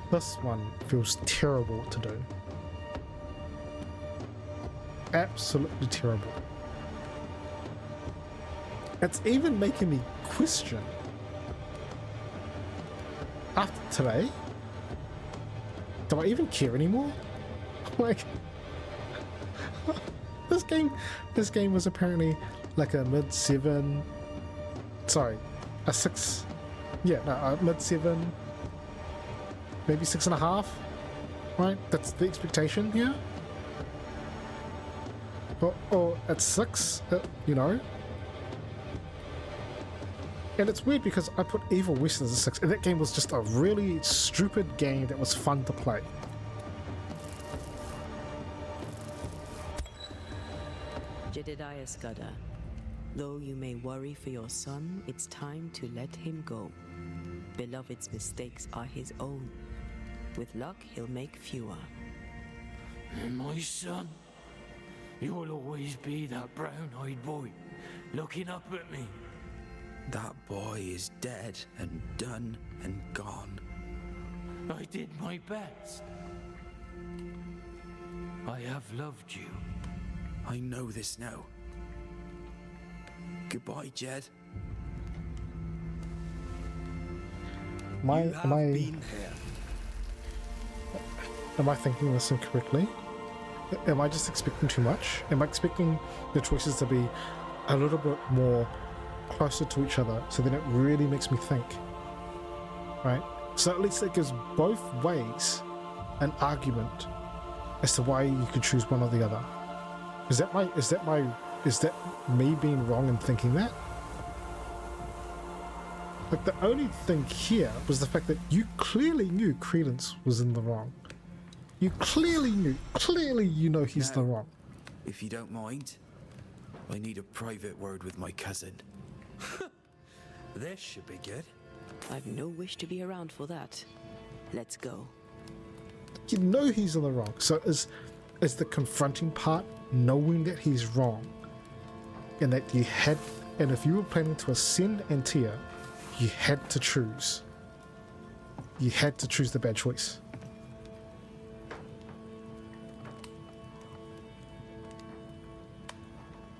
This one feels terrible to do. Absolutely terrible. It's even making me question. After today, do I even care anymore? Like, this game was apparently like a mid-7, sorry, a 6, yeah, no, a mid-7, maybe 6.5 right? That's the expectation here. Or at 6, you know. And it's weird because I put Evil West as a 6, and that game was just a really stupid game that was fun to play. Jedediah Scudder, though you may worry for your son, it's time to let him go. Beloved's mistakes are his own. With luck, he'll make fewer. And my son, you'll always be that brown-eyed boy, looking up at me. That boy is dead and done and gone. I did my best. I have loved you. I know this now. Goodbye, Jed. Am I thinking this incorrectly? Am I just expecting too much? Am I expecting the choices to be a little bit more closer to each other, so then it really makes me think, right? So at least it gives both ways an argument as to why you could choose one or the other. Is that me being wrong in thinking that? Like, the only thing here was the fact that you clearly knew Credence was in the wrong. You clearly you know he's the wrong. If you don't mind, I need a private word with my cousin. This should be good. I've no wish to be around for that. Let's go. You know he's in the wrong. So is the confronting part knowing that he's wrong, and that you had, and if you were planning to ascend Antia, you had to choose. You had to choose the bad choice.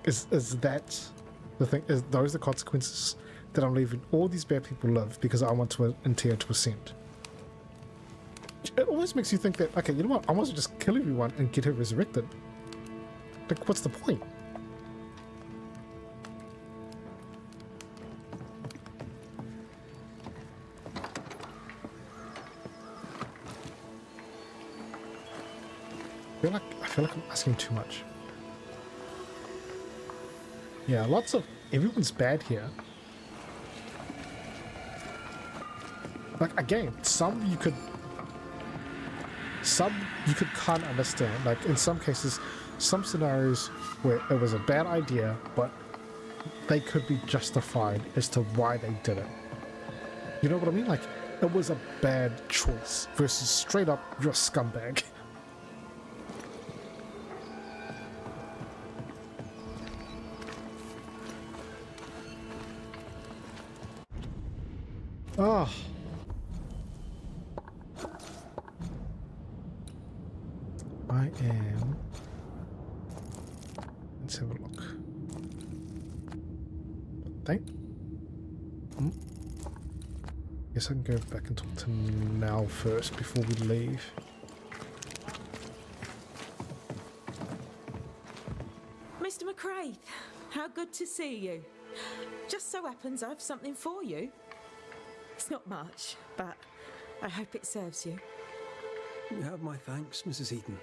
Is that the thing? Is those the consequences that I'm leaving all these bad people live because I want to Antia to ascend? It always makes you think that, okay, you know what? I want to just kill everyone and get her resurrected. Like, what's the point? I feel like I'm asking too much. Yeah, everyone's bad here. Like, again, some you could kind of understand. Like, in some cases, some scenarios where it was a bad idea, but they could be justified as to why they did it. You know what I mean? Like, it was a bad choice versus straight up, you're a scumbag. Oh. I am... Let's have a look. Guess I can go back and talk to Mal first before we leave. Mr. McCraith, how good to see you. Just so happens I've something for you. It's not much, but I hope it serves you. You have my thanks, Mrs. Eaton.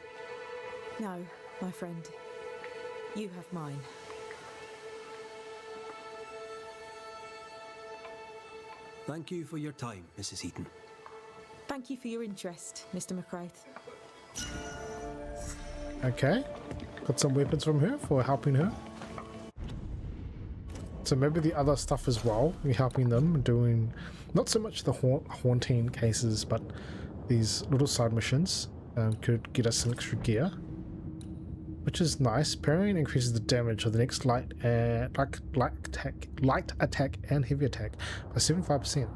No, my friend. You have mine. Thank you for your time, Mrs. Eaton. Thank you for your interest, Mr. McCraith. Okay. Got some weapons from her for helping her. So maybe the other stuff as well, we're helping them, doing not so much the haunting cases, but these little side missions could get us some extra gear, which is nice. Parrying increases the damage of the next light attack and heavy attack by 75%.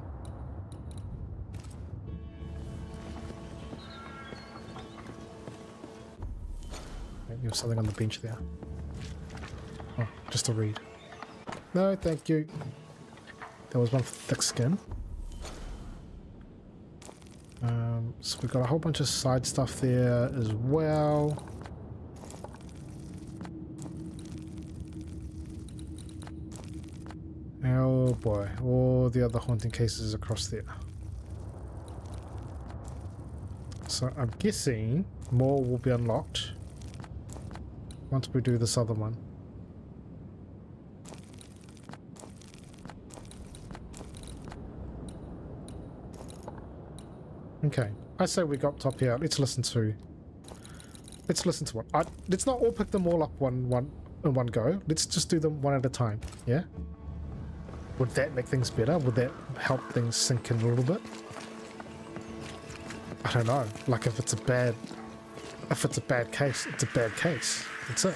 You have something on the bench there. Oh, just a read. No, thank you. There was one for thick skin. So we've got a whole bunch of side stuff there as well. Oh boy, all the other haunting cases across there. So I'm guessing more will be unlocked once we do this other one. Okay, I say we go up top here. Let's listen to one. Let's not all pick them all up in one go. Let's just do them one at a time. Yeah. Would that make things better? Would that help things sink in a little bit? I don't know. Like if it's a bad case, it's a bad case. That's it.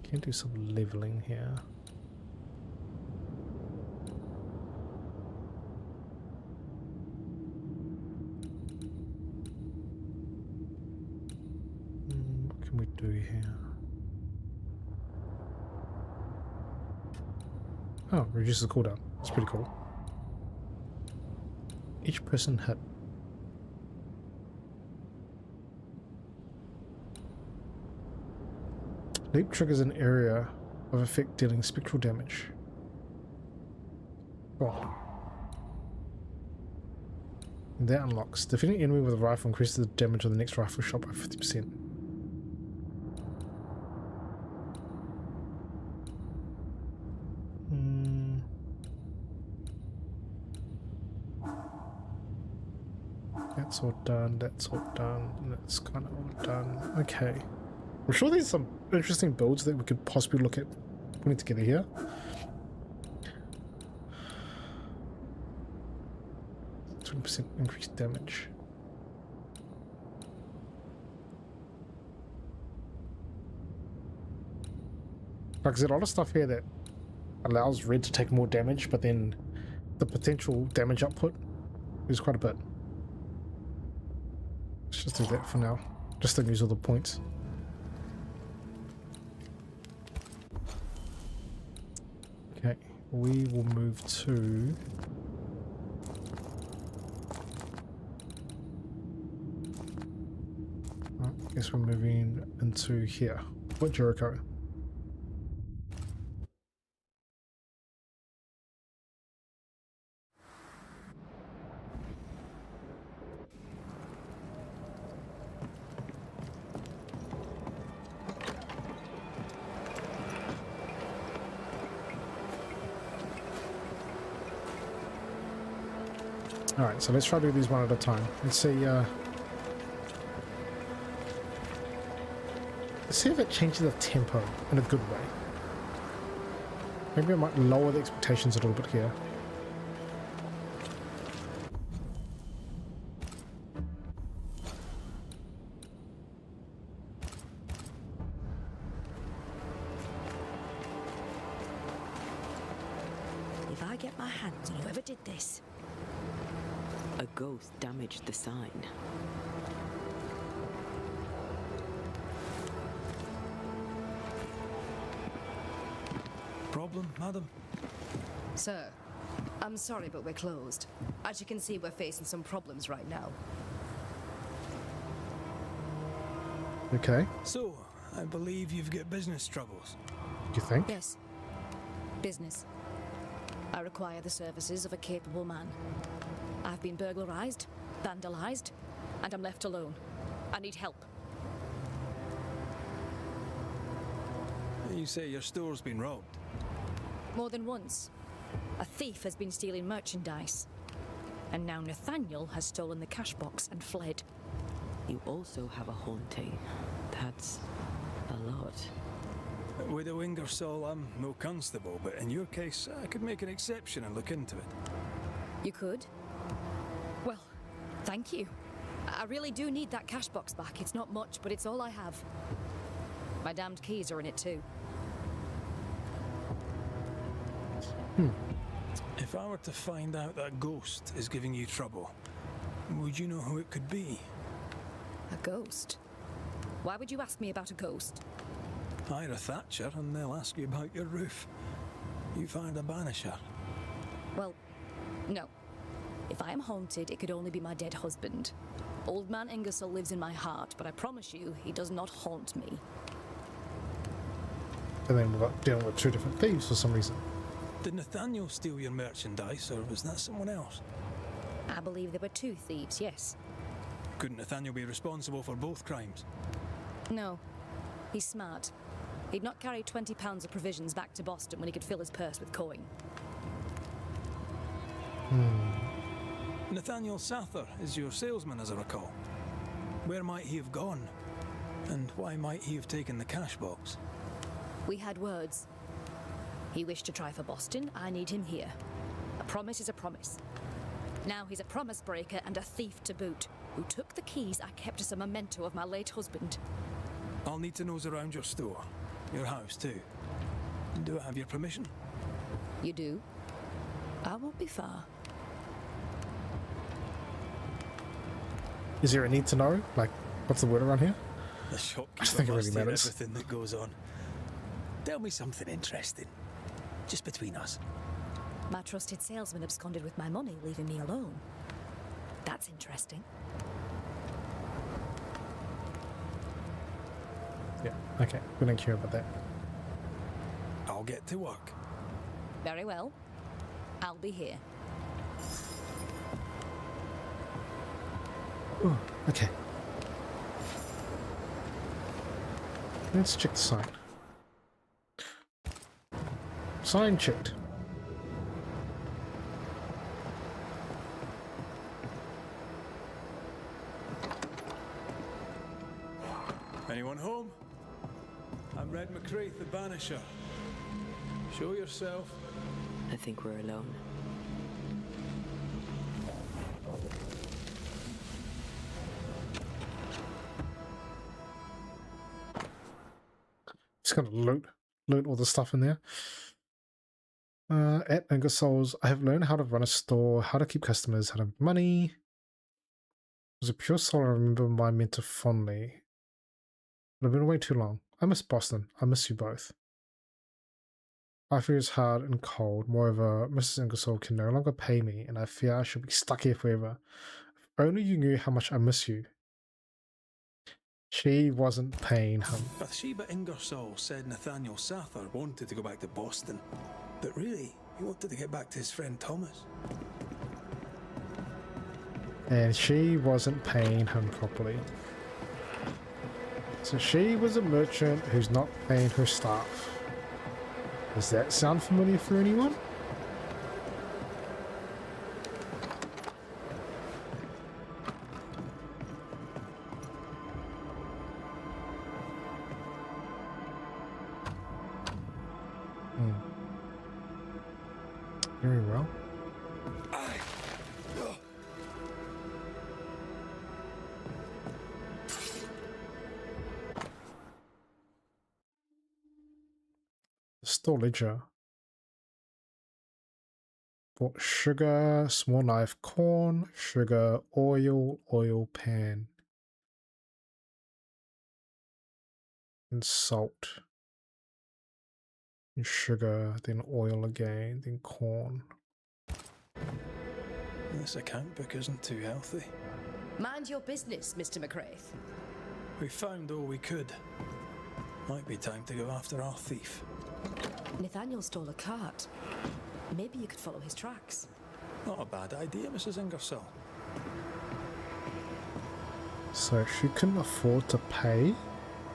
Can do some leveling here. What can we do here? Oh, reduces the cooldown. That's pretty cool. Each person hit. Leap triggers an area of effect dealing spectral damage. Oh. That unlocks. Defeating enemy with a rifle increases the damage of the next rifle shot by 50%. That's all done, that's all done, and that's kind of all done. Okay. I'm sure there's some interesting builds that we could possibly look at putting together here. %20 increased damage. Like there's a lot of stuff here that allows red to take more damage, but then the potential damage output is quite a bit. Let's just do that for now. Just to use all the points. Okay, we will move to... I guess we're moving into here. What Jericho? Alright, so let's try to do these one at a time. Let's see if it changes the tempo in a good way. Maybe I might lower the expectations a little bit here. If I get my hands on whoever did this... A ghost damaged the sign. Problem, madam? Sir, I'm sorry, but we're closed. As you can see, we're facing some problems right now. Okay. So, I believe you've got business troubles. You think? Yes. Business. I require the services of a capable man. I've been burglarized, vandalized, and I'm left alone. I need help. You say your store's been robbed. More than once. A thief has been stealing merchandise. And now Nathaniel has stolen the cash box and fled. You also have a haunting. That's a lot. With a Wingersoll, I'm no constable, but in your case, I could make an exception and look into it. You could? Well, thank you. I really do need that cash box back. It's not much, but it's all I have. My damned keys are in it too. If I were to find out that ghost is giving you trouble, would you know who it could be? A ghost? Why would you ask me about a ghost? Hire a Thatcher and they'll ask you about your roof. You find a banisher. Well, no. If I am haunted, it could only be my dead husband. Old man Ingersoll lives in my heart, but I promise you, he does not haunt me. And then we've got dealing with two different thieves for some reason. Did Nathaniel steal your merchandise, or was that someone else? I believe there were two thieves, yes. Couldn't Nathaniel be responsible for both crimes? No. He's smart. He'd not carry 20 pounds of provisions back to Boston when he could fill his purse with coin. Nathaniel Sather is your salesman, as I recall. Where might he have gone? And why might he have taken the cash box? We had words. He wished to try for Boston. I need him here. A promise is a promise. Now he's a promise breaker and a thief to boot, who took the keys I kept as a memento of my late husband. I'll need to nose around your store. Your house, too. Do I have your permission? You do? I won't be far. Is there a need to know? Like, what's the word around here? The I shopkeeper think it must really hear matters. everything that goes on. Tell me something interesting. Just between us. My trusted salesman absconded with my money, leaving me alone. That's interesting. Yeah, okay. We don't care about that. I'll get to work. Very well. I'll be here. Ooh, okay. Let's check the sign. Sign checked. Anyone home? I'm Red McCraith, the Banisher. Show yourself. I think we're alone. Just gonna loot all the stuff in there. At Ingersoll's, I have learned how to run a store, how to keep customers, how to make money. It was a pure soul I remember my mentor fondly. But I've been away too long. I miss Boston. I miss you both. I fear it's hard and cold. Moreover, Mrs. Ingersoll can no longer pay me, and I fear I shall be stuck here forever. If only you knew how much I miss you. She wasn't paying him. Bathsheba Ingersoll said Nathaniel Sather wanted to go back to Boston. But really, he wanted to get back to his friend Thomas. And she wasn't paying him properly. So she was a merchant who's not paying her staff. Does that sound familiar for anyone? Very well. Store ledger. Bought sugar, small knife, corn, sugar, oil pan, and salt. And sugar, then oil again, then corn. This account book isn't too healthy. Mind your business, Mr. McCraith. We found all we could. Might be time to go after our thief. Nathaniel stole a cart. Maybe you could follow his tracks. Not a bad idea, Mrs. Ingersoll. So she couldn't afford to pay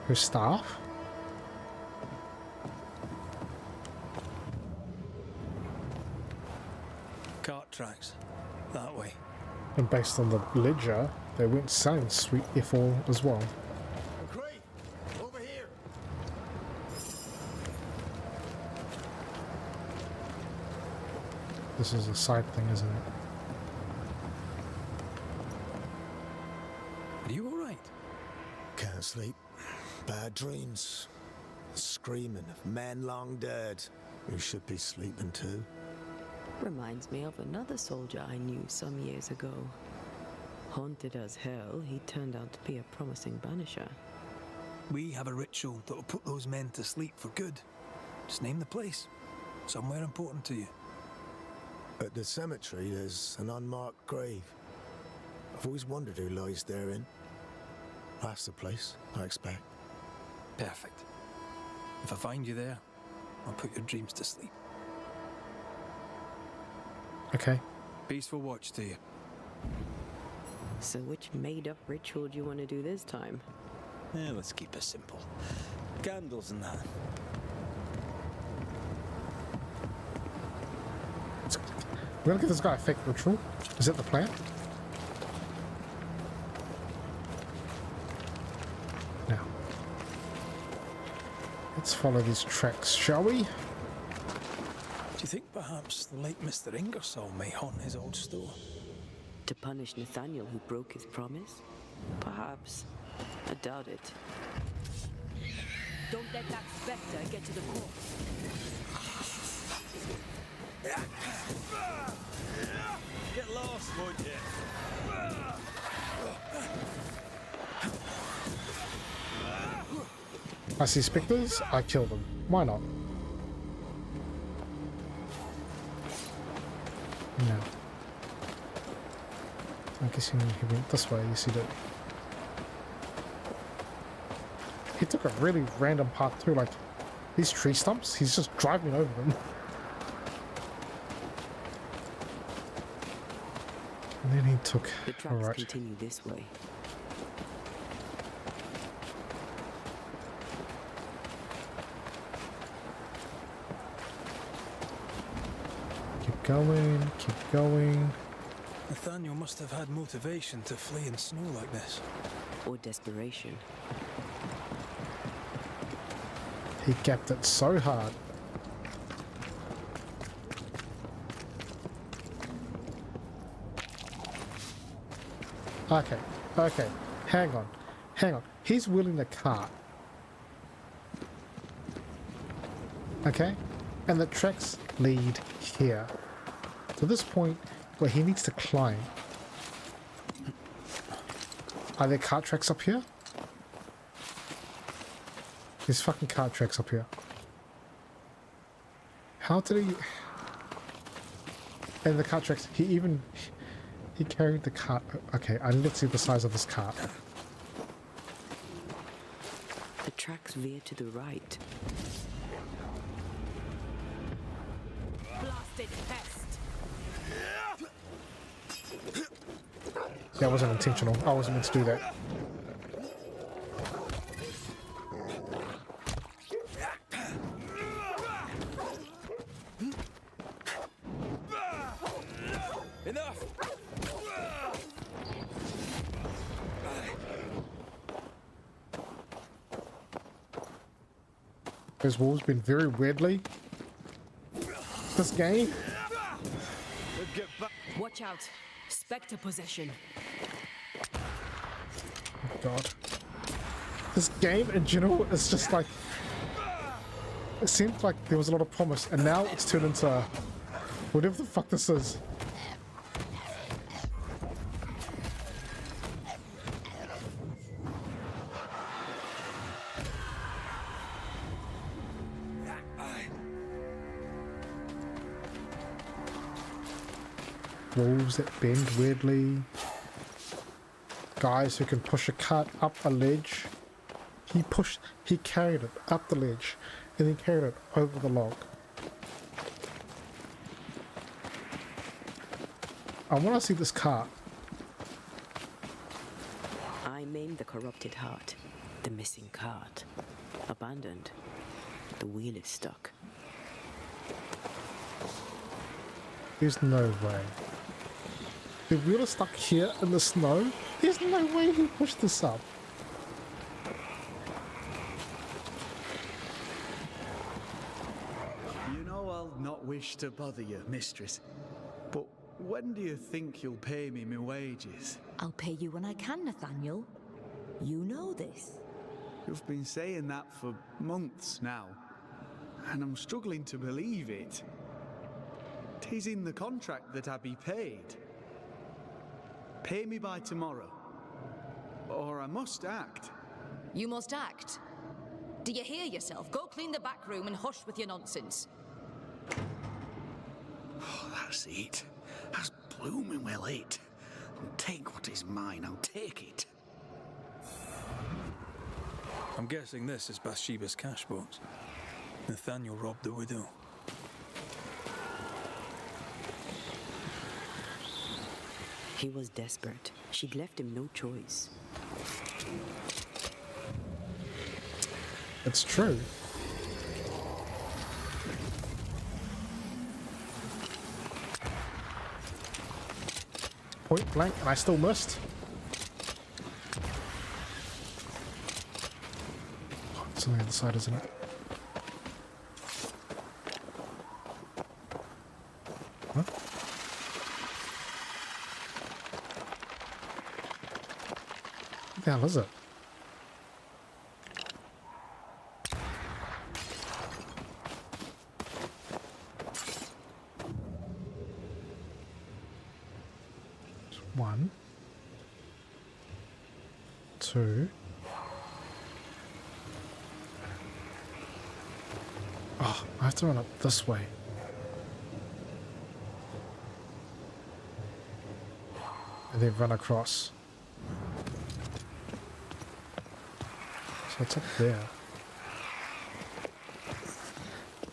her staff. Cart tracks. That way. And based on the ledger, they weren't selling sweet F4 as well. McCrae, over here. This is a side thing, isn't it? Are you alright? Can't sleep. Bad dreams. Screaming of men long dead who should be sleeping too. Reminds me of another soldier I knew some years ago. Haunted as hell, he turned out to be a promising banisher. We have a ritual that will put those men to sleep for good. Just name the place. Somewhere important to you. At the cemetery, there's an unmarked grave. I've always wondered who lies therein. That's the place, I expect. Perfect. If I find you there, I'll put your dreams to sleep. Okay. Peaceful watch to you. So which made-up ritual do you want to do this time? Let's keep it simple. Candles and that. We're gonna give this guy a fake ritual. Is that the plan? Now, let's follow these tracks, shall we? Do you think perhaps the late Mr. Ingersoll may haunt his old store? To punish Nathaniel who broke his promise? Perhaps. I doubt it. Don't let that spectre get to the corpse. Get lost, won't you? I see specters, I kill them. Why not? No. I'm guessing he went this way, yes he did. He took a really random path too, like these tree stumps, he's just driving over them. And then he took The a tracks right. continue this way. Keep going, keep going. Nathaniel must have had motivation to flee in snow like this. Or desperation. He gapped it so hard. Okay, okay, hang on. He's wheeling the cart. Okay, and the tracks lead here. To this point where he needs to climb. Are there cart tracks up here? There's fucking cart tracks up here. How did he... And the cart tracks, he carried the cart. Okay, I need to see the size of this cart. The tracks veer to the right. Blasted pest! That wasn't intentional. I wasn't meant to do that. Enough! Those walls been very weirdly. This game. Watch out! Spectre possession. Oh God. This game in general is just like. It seemed like there was a lot of promise, and now it's turned into whatever the fuck this is. Walls that bend weirdly. Guys who can push a cart up a ledge. He carried it up the ledge and then carried it over the log. I want to see this cart. I maimed the corrupted heart. The missing cart. Abandoned. The wheel is stuck. There's no way. The wheel is stuck here in the snow? There's no way he pushed this up. You know I'll not wish to bother you, mistress, but when do you think you'll pay me my wages? I'll pay you when I can, Nathaniel. You know this. You've been saying that for months now, and I'm struggling to believe it. 'Tis in the contract that I be paid. Pay me by tomorrow, or I must act. You must act. Do you hear yourself? Go clean the back room and hush with your nonsense. That seat. That's blooming well it. I'll take what is mine, I'll take it. I'm guessing this is Bathsheba's cash box. Nathaniel robbed the widow. He was desperate. She'd left him no choice. It's true. Point blank, and I still missed. Oh, it's on the other side, isn't it? Huh? What the hell is it? One, two. Oh, I have to run up this way. And then run across. So it's up there.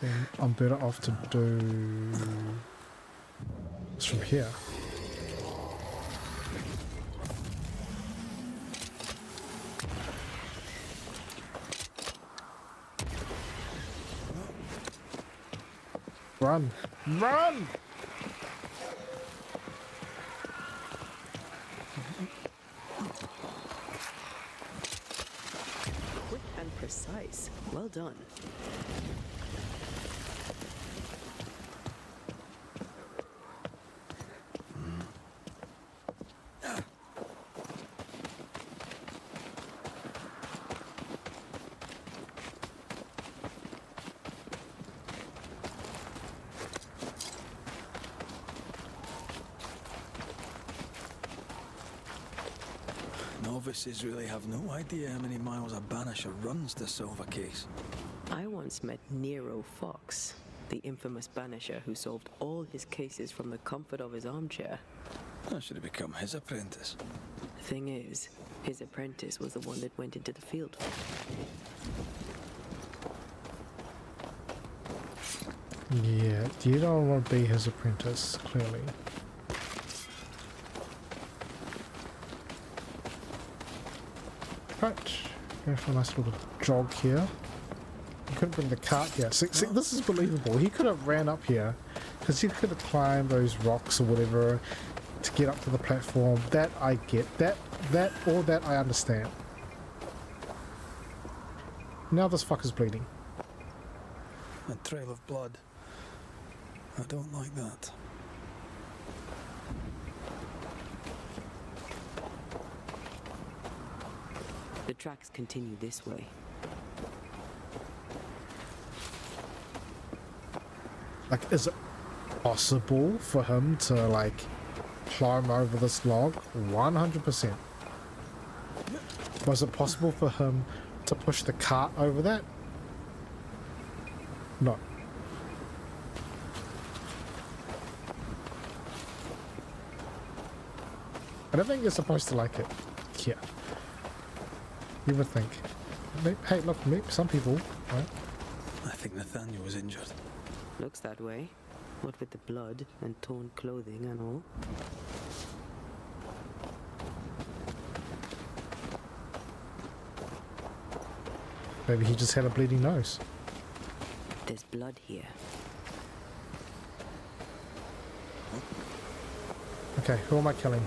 Then I'm better off to do this from here. Run! Run! Quick and precise. Well done. Novices really have no idea how many miles a banisher runs to solve a case. I once met Nero Fox, the infamous banisher who solved all his cases from the comfort of his armchair. I should have become his apprentice. Thing is, his apprentice was the one that went into the field. Yeah, you don't want to be his apprentice, clearly. Right, go for a nice little jog here. He couldn't bring the cart here. See, this is believable. He could have ran up here, because he could have climbed those rocks or whatever to get up to the platform. That I get. All that I understand. Now this fucker's bleeding. A trail of blood. I don't like that. The tracks continue this way. Like, is it possible for him to, like, climb over this log? 100%. Was it possible for him to push the cart over that? No. I don't think you're supposed to like it. Yeah. You would think. Hey, look, maybe some people, right? I think Nathaniel was injured. Looks that way. What with the blood and torn clothing and all. Maybe he just had a bleeding nose. There's blood here. Okay, who am I killing?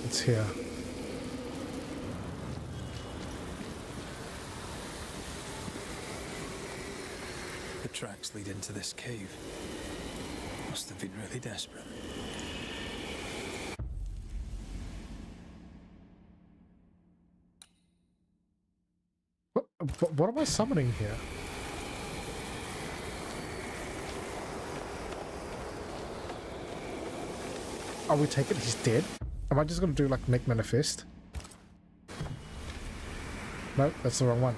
It's here. The tracks lead into this cave. Must have been really desperate. What am I summoning here? Are we taking he's dead? Am I just gonna do like make manifest? No, that's the wrong one.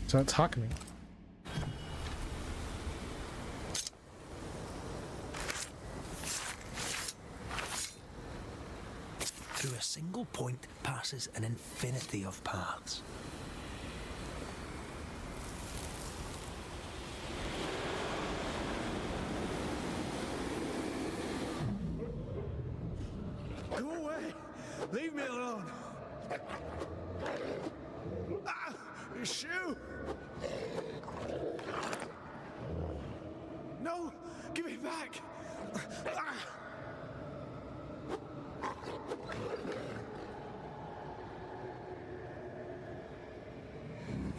So it's Harkening. Through a single point passes an infinity of paths. Go away! Leave me alone! Ah! Shoe! No! Give it back! Ah!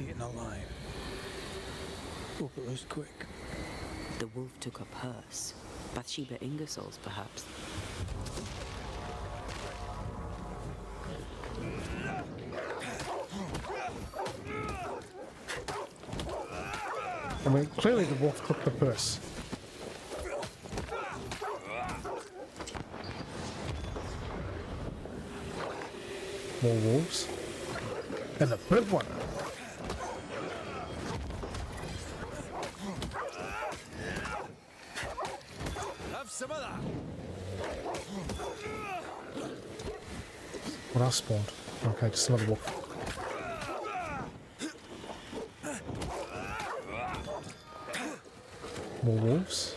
Eaten alive. Hope it was quick. The wolf took up hers. Bathsheba Ingersoll's, perhaps. I mean, clearly the wolf took the purse. More wolves. And a big one. Have some of that. What else spawned? Okay, just another wolf. More wolves.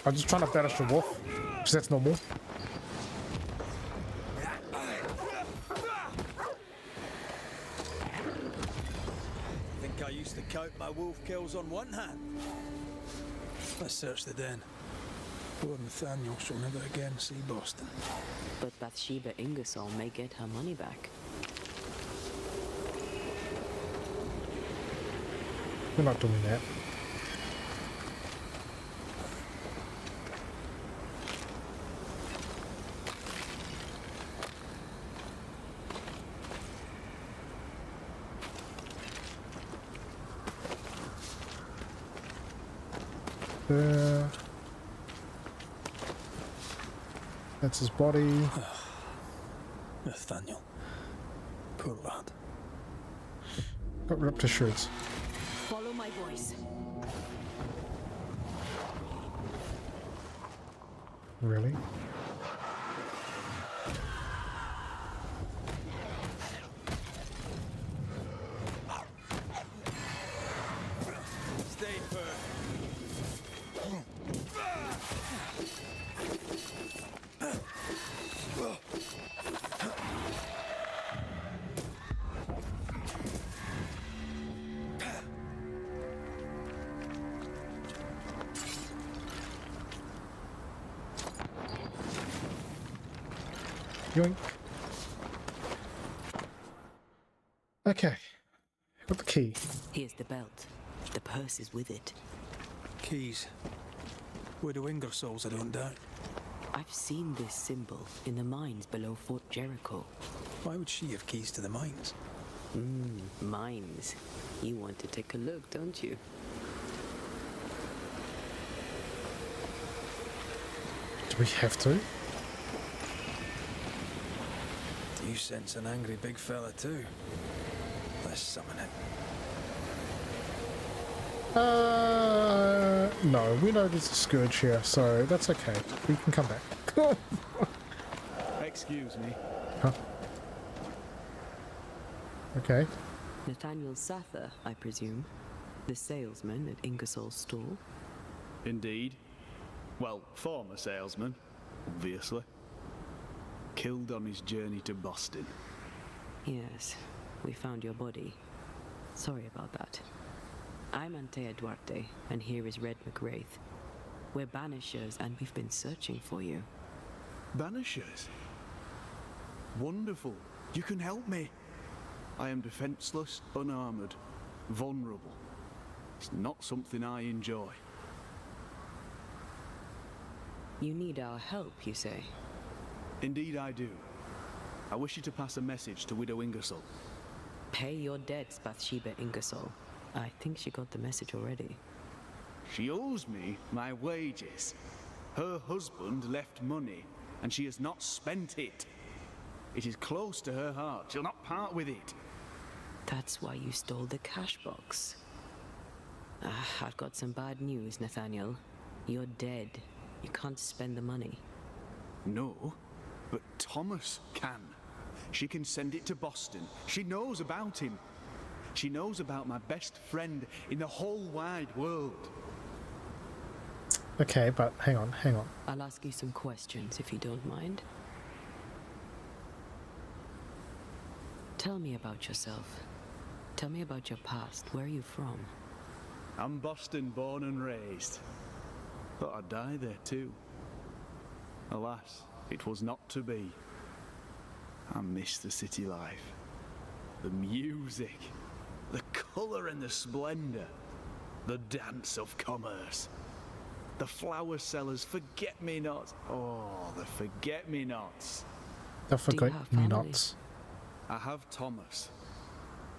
I'm just trying to banish the wolf, because that's normal. Think I used to count my wolf kills on one hand. Let's search the den. Poor Nathaniel shall never again see Boston. But Bathsheba Ingersoll may get her money back. We're not doing that. That's his body. Nathaniel. Poor lad. Got ripped to shreds. Follow my voice. Really? Stay put. Yoink. Okay. Got the key. Here's the belt. The purse is with it. Keys. Widow Ingersoll's, I don't doubt. I've seen this symbol in the mines below Fort Jericho. Why would she have keys to the mines? Mines. You want to take a look, don't you? Do we have to? You sense an angry big fella too. Let's summon it. No, we know there's a scourge here, so that's okay. We can come back. Excuse me. Huh? Okay. Nathaniel Sather, I presume. The salesman at Ingersoll's store. Indeed. Well, former salesman, obviously. Killed on his journey to Boston. Yes, we found your body. Sorry about that. I'm Antea Duarte, and here is Red McWraith. We're banishers, and we've been searching for you. Banishers? Wonderful. You can help me. I am defenseless, unarmored, vulnerable. It's not something I enjoy. You need our help, you say? Indeed I do. I wish you to pass a message to Widow Ingersoll. Pay your debts, Bathsheba Ingersoll. I think she got the message already. She owes me my wages. Her husband left money, and she has not spent it. It is close to her heart. She'll not part with it. That's why you stole the cash box. I've got some bad news, Nathaniel. You're dead. You can't spend the money. No, but Thomas can. She can send it to Boston. She knows about him. She knows about my best friend in the whole wide world. Okay, but hang on. I'll ask you some questions if you don't mind. Tell me about yourself. Tell me about your past. Where are you from? I'm Boston born and raised. Thought I'd die there too. Alas, it was not to be. I miss the city life. The music. The colour and the splendour. The dance of commerce. The flower sellers, forget-me-nots. Oh, the forget-me-nots. The forget-me-nots. I have Thomas.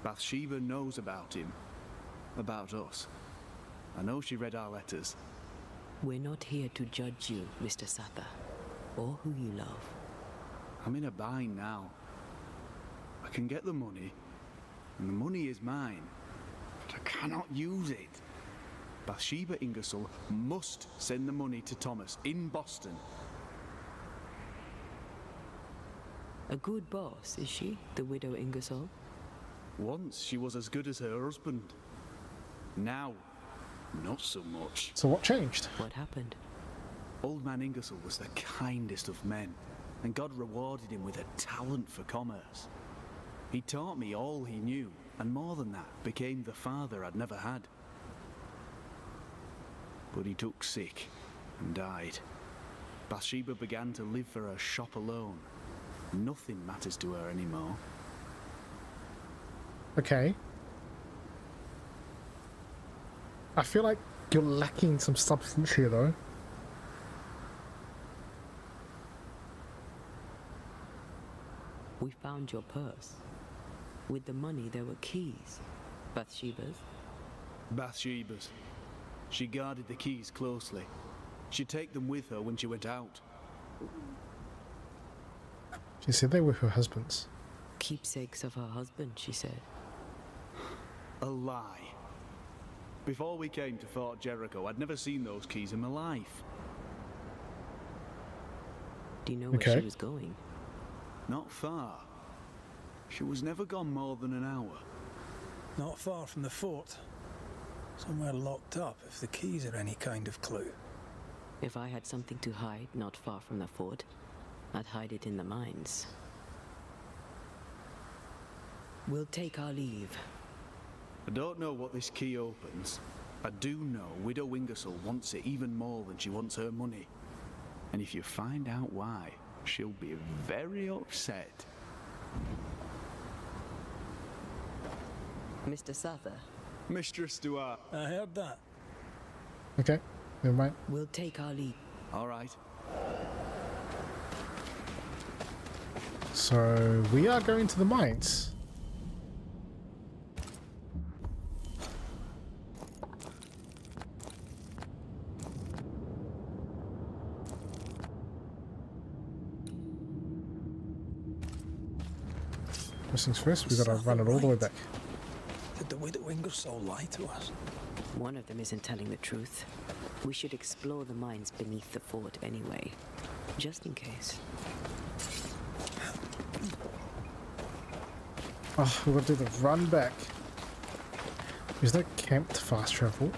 Bathsheba knows about him. About us. I know she read our letters. We're not here to judge you, Mr. Sather, or who you love. I'm in a bind now. I can get the money, and the money is mine, but I cannot use it. Bathsheba Ingersoll must send the money to Thomas in Boston. A good boss, is she, the widow Ingersoll? Once she was as good as her husband. Now, not so much. So what changed? What happened? Old man Ingersoll was the kindest of men, and God rewarded him with a talent for commerce. He taught me all he knew, and more than that, became the father I'd never had. But he took sick and died. Bathsheba began to live for her shop alone. Nothing matters to her anymore. Okay. I feel like you're lacking some substance here, though. We found your purse. With the money, there were keys. Bathsheba's? Bathsheba's. She guarded the keys closely. She'd take them with her when she went out. She said they were her husband's. Keepsakes of her husband, she said. A lie. Before we came to Fort Jericho, I'd never seen those keys in my life. Do you know where she was going? Not far. She was never gone more than an hour. Not far from the fort. Somewhere locked up, if the keys are any kind of clue. If I had something to hide not far from the fort, I'd hide it in the mines. We'll take our leave. I don't know what this key opens. I do know Widow Ingersoll wants it even more than she wants her money. And if you find out why, she'll be very upset. Mr. Sather. Mistress Duarte. I heard that. Okay, never mind. We'll take our leave. All right. So we are going to the mines. First things first, we gotta run it all the way back. Did the widow Ingersoll lie to us? One of them isn't telling the truth. We should explore the mines beneath the fort anyway, just in case. Oh, we gotta do the run back. Is there camp to fast travel?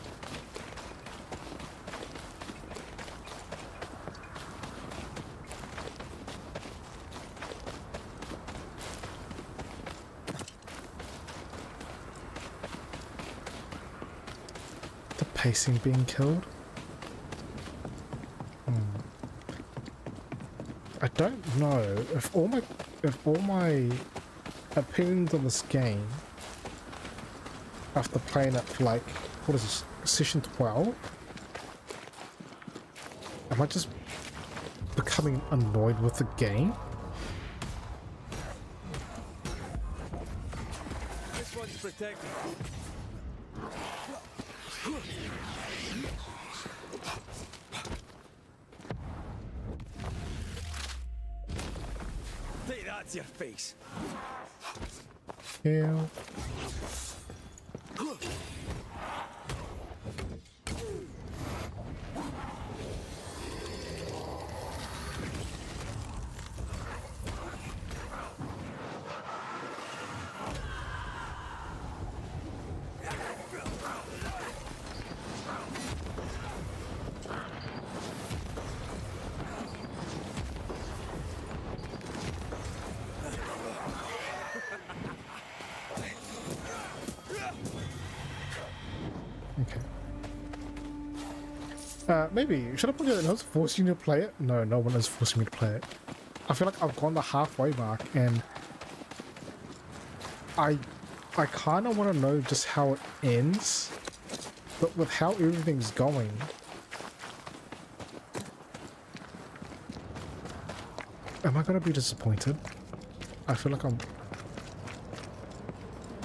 pacing being killed. I don't know if all my opinions on this game after playing it for like, what is this, session 12? Am I just becoming annoyed with the game? This one's protected. Hey, that's your face. Yeah. Maybe, should I put it in those forcing you to play it? No, no one is forcing me to play it. I feel like I've gone the halfway mark and I kind of want to know just how it ends, but with how everything's going, am I going to be disappointed? I feel like I'm...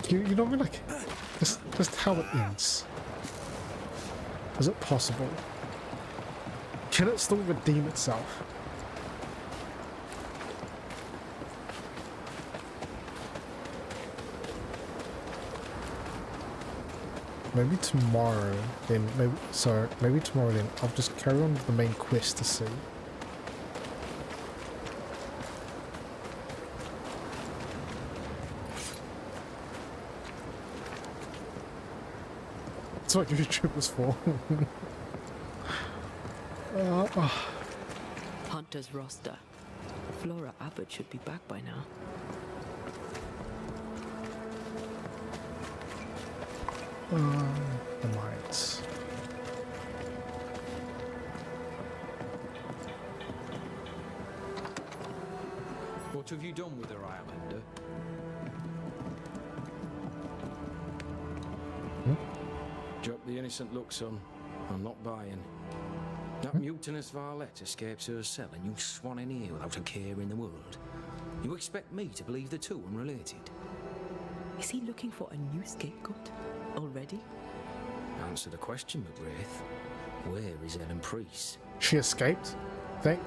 You know what I mean? Like, just how it ends. Is it possible? Can it still redeem itself? Maybe tomorrow, then maybe tomorrow then I'll just carry on with the main quest to see. That's what YouTube was for. Hunter's roster. Flora Abbott should be back by now. The mines. What have you done with her, Islander? Drop the innocent look, son. I'm not buying. That mutinous varlet escapes her cell and you swan in here without a care in the world. You expect me to believe the two unrelated? Is he looking for a new scapegoat already? Answer the question, McGrath. Where is Ellen Priest? She escaped, but...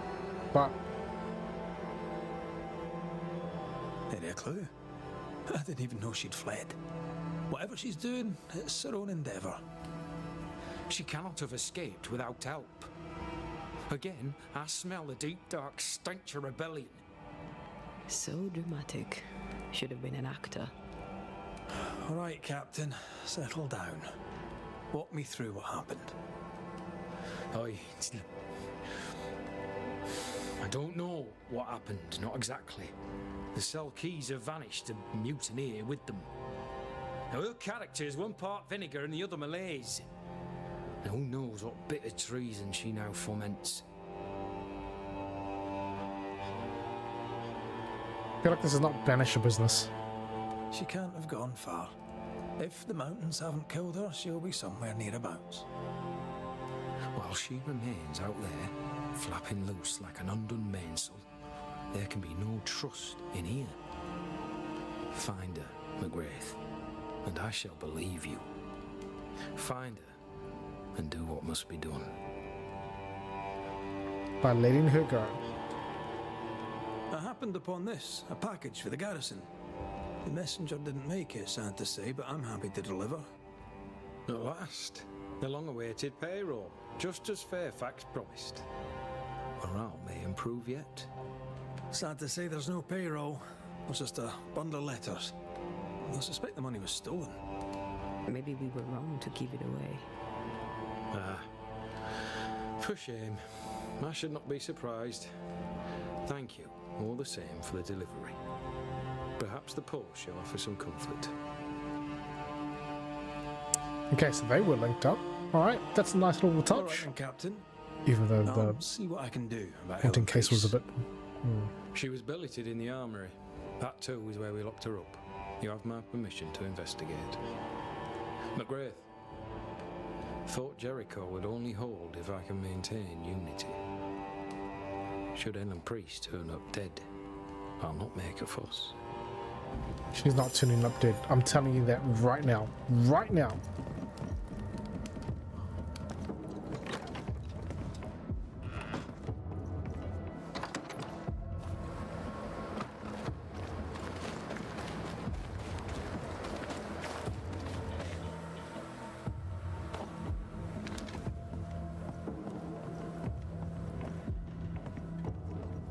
Any clue? I didn't even know she'd fled. Whatever she's doing, it's her own endeavour. She cannot have escaped without help. Again, I smell the deep, dark stench of rebellion. So dramatic. Should have been an actor. All right, Captain. Settle down. Walk me through what happened. I don't know what happened, not exactly. The cell keys have vanished, the mutineer with them. Now, her character is one part vinegar and the other malaise. Now, who knows what bitter treason she now foments. I feel like this is not Banisher business. She can't have gone far. If the mountains haven't killed her, she'll be somewhere nearabouts. While she remains out there, flapping loose like an undone mainsail, there can be no trust in here. Find her, McGrath, and I shall believe you. Find her, and do what must be done. By letting her go. I happened upon this, a package for the garrison. The messenger didn't make it, sad to say, but I'm happy to deliver. At last, the long-awaited payroll, just as Fairfax promised. Morale may improve yet. Sad to say there's no payroll. It's just a bundle of letters. I suspect the money was stolen. Maybe we were wrong to give it away. For shame. I should not be surprised. Thank you, all the same, for the delivery. Perhaps the post shall offer some comfort. Okay, so they were linked up. Alright, that's a nice little All right, touch. then, Captain. Even though I'll the see what I can do about haunting Helen case was a Pace. bit... She was billeted in the armory. That too is where we locked her up. You have my permission to investigate. McGrath. Thought Jericho would only hold if I can maintain unity. Should Ellen Priest turn up dead, I'll not make a fuss. She's not turning up dead. I'm telling you that right now. Right now.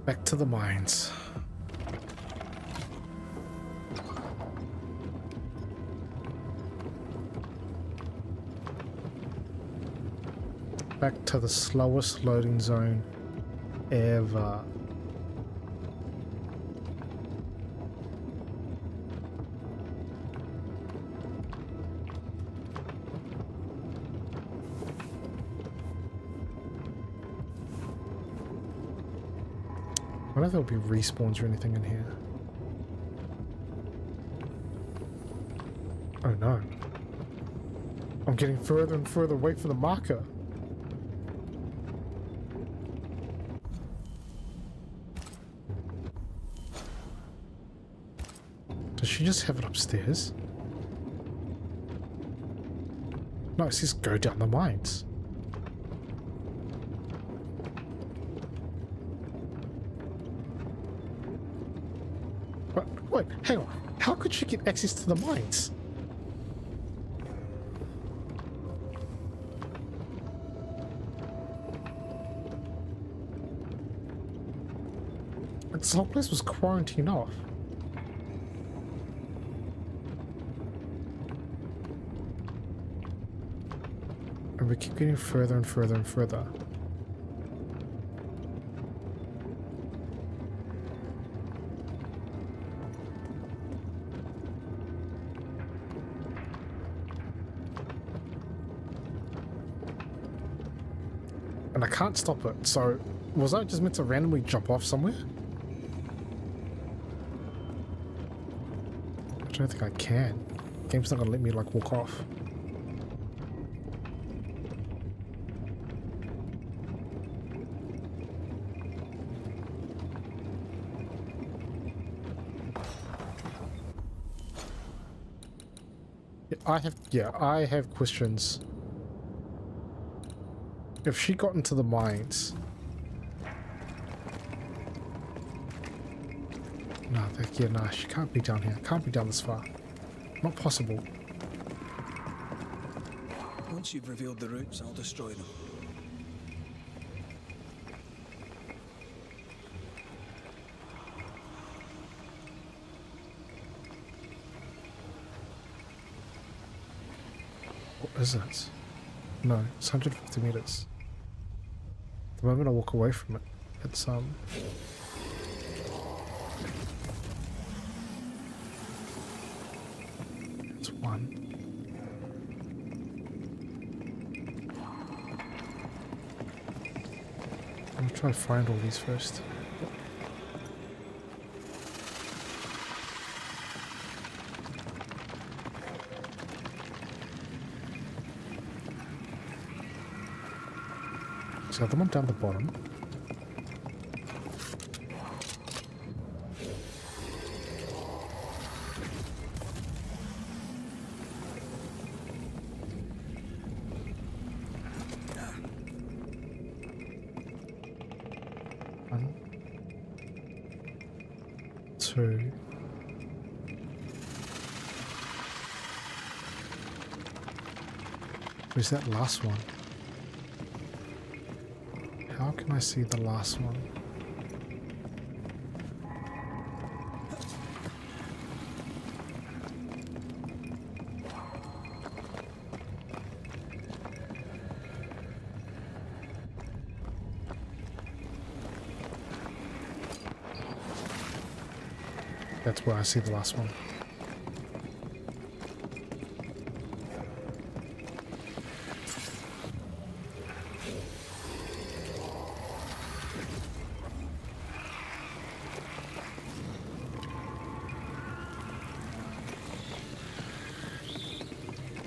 Back to the mines. Back to the slowest loading zone ever. I wonder if there'll be respawns or anything in here. Oh no. I'm getting further and further away from the marker. Does she just have it upstairs? No, it says go down the mines. But wait, hang on. How could she get access to the mines? This whole place was quarantined off. And we keep getting further and further and further. And I can't stop it, so was I just meant to randomly jump off somewhere? I don't think I can. Game's not gonna let me like walk off. I have questions. If she got into the mines... No, she can't be down here. Can't be down this far. Not possible. Once you've revealed the routes, I'll destroy them. What is it? No, it's 150 meters. The moment I walk away from it, it's it's one. I'm gonna try to find all these first. So the one down the bottom. One, two. Where's that last one? How can I see the last one? That's where I see the last one.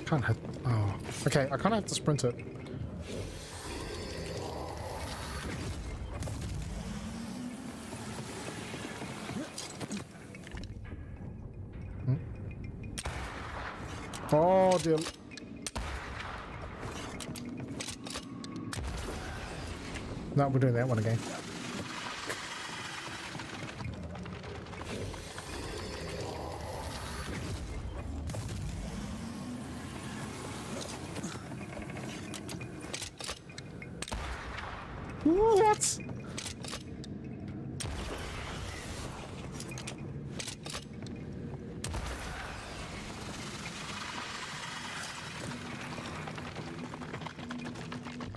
Can't hit. Oh, okay. I kind of have to sprint it. Oh dear. No, we're doing that one again. What?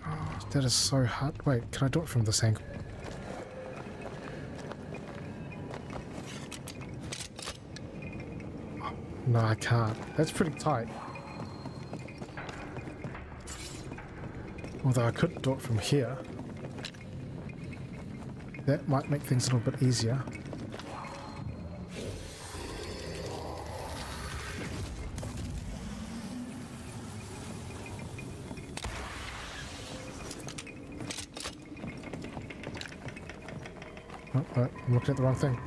Oh, that is so hard. Wait, can I do it from this angle? Oh, no, I can't. That's pretty tight. Although I could do it from here. That might make things a little bit easier. Oh, I'm looking at the wrong thing.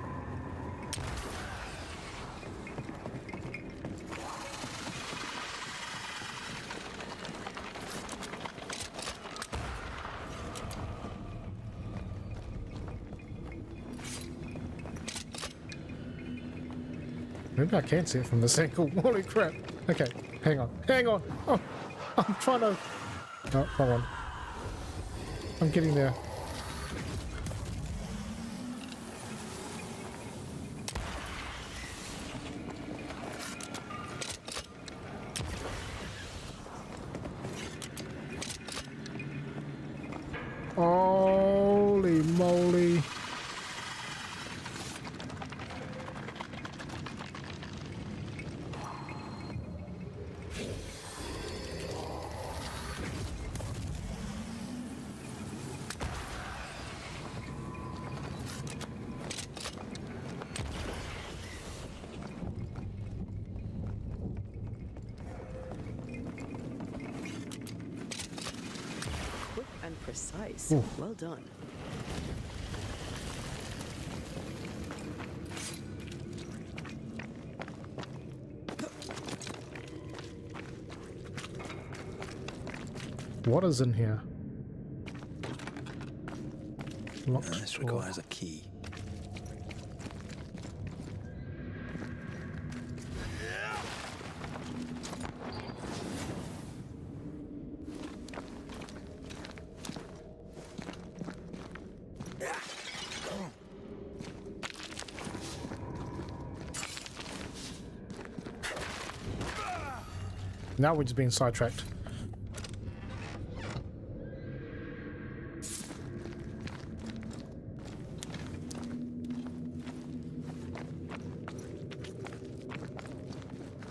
Maybe I can see it from this angle. Holy crap. Okay, hang on. Hang on. Oh, I'm trying to... No, hold on. I'm getting there. Holy moly. Quick and precise. Ooh. Well done. What is in here? Locked This door. requires a key. Now we're just being sidetracked.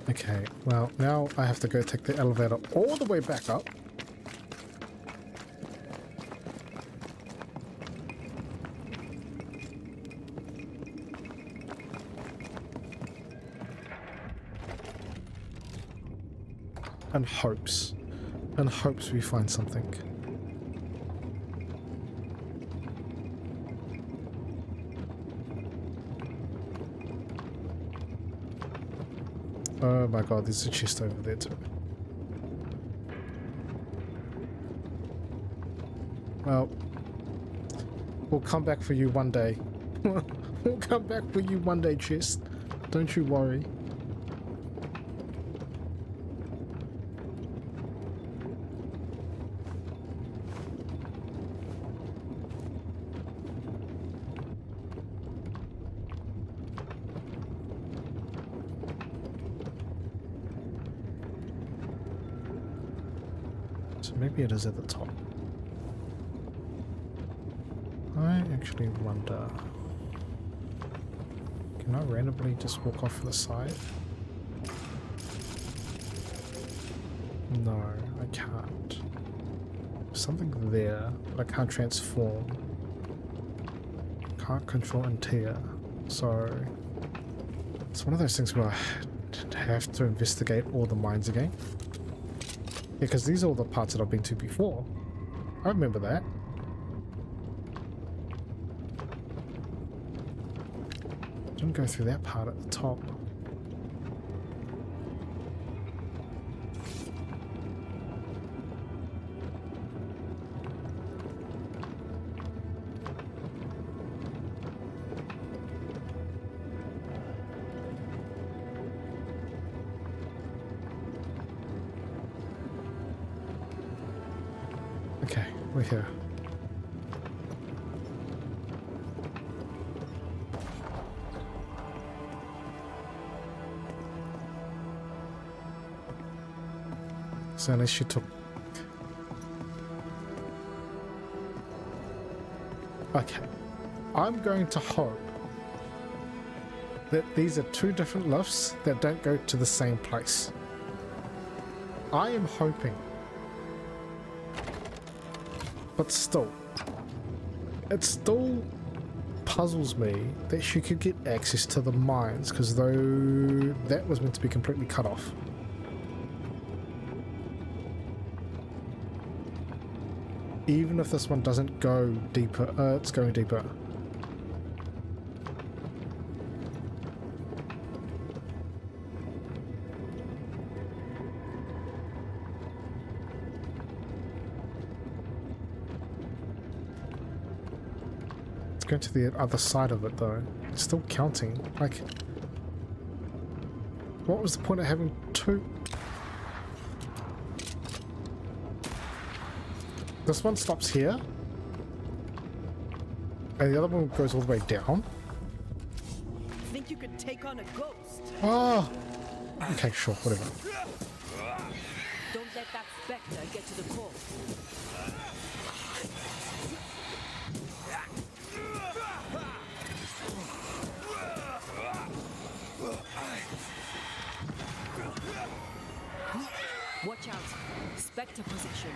Okay, well, now I have to go take the elevator all the way back up. And hopes we find something. Oh my god, there's a chest over there too. Well, we'll come back for you one day. We'll come back for you one day, chest. Don't you worry. So maybe it is at the top. I actually wonder... Can I randomly just walk off to the side? No, I can't. There's something there, but I can't transform. Can't control and tear. So... It's one of those things where I have to investigate all the mines again. because these are all the parts that I've been to before. I remember that. Didn't go through that part at the top. Okay, we're here. So unless she took... Okay. I'm going to hope that these are two different lifts that don't go to the same place. I am hoping. But still, it still puzzles me that she could get access to the mines, because though that was meant to be completely cut off. Even if this one doesn't go deeper, it's going deeper. It's going to the other side of it though. It's still counting. Like, what was the point of having two? This one stops here, and the other one goes all the way down. Think you could take on a ghost? Oh, okay, sure, whatever. Don't let that spectre get to the core. Watch out, spectre possession.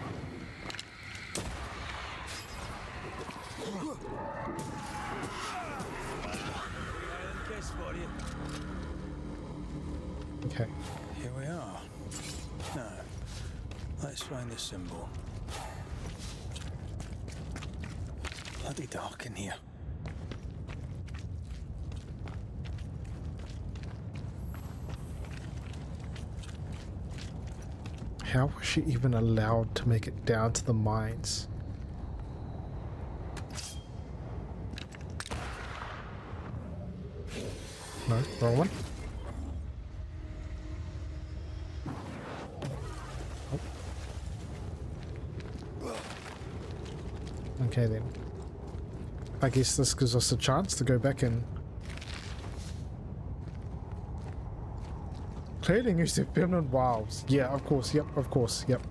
Okay. Here we are. Now, let's find the symbol. Bloody dark in here. How was she even allowed to make it down to the mines? No, wrong one. Oh. Okay then. I guess this gives us a chance to go back and clearing use of feminine wiles. Yeah, of course, yep, of course, yep.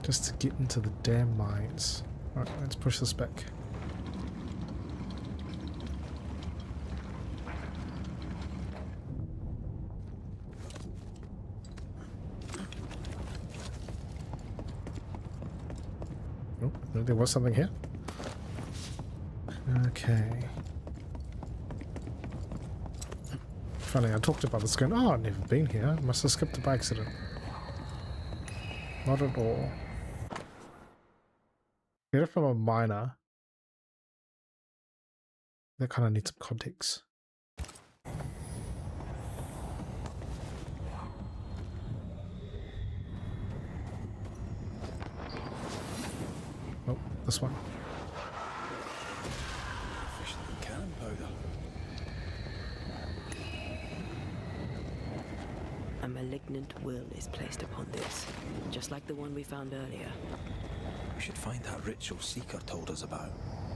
Just to get into the damn mines. Alright, let's push this back. Oh, there was something here. Okay. Funny, I talked about this going, oh, I've never been here. Must have skipped it by accident. Not at all. Get it from a miner. That kind of needs some context. Oh, this one. Fish and cannon powder. A malignant will is placed upon this, just like the one we found earlier. We should find that ritual Seeker told us about.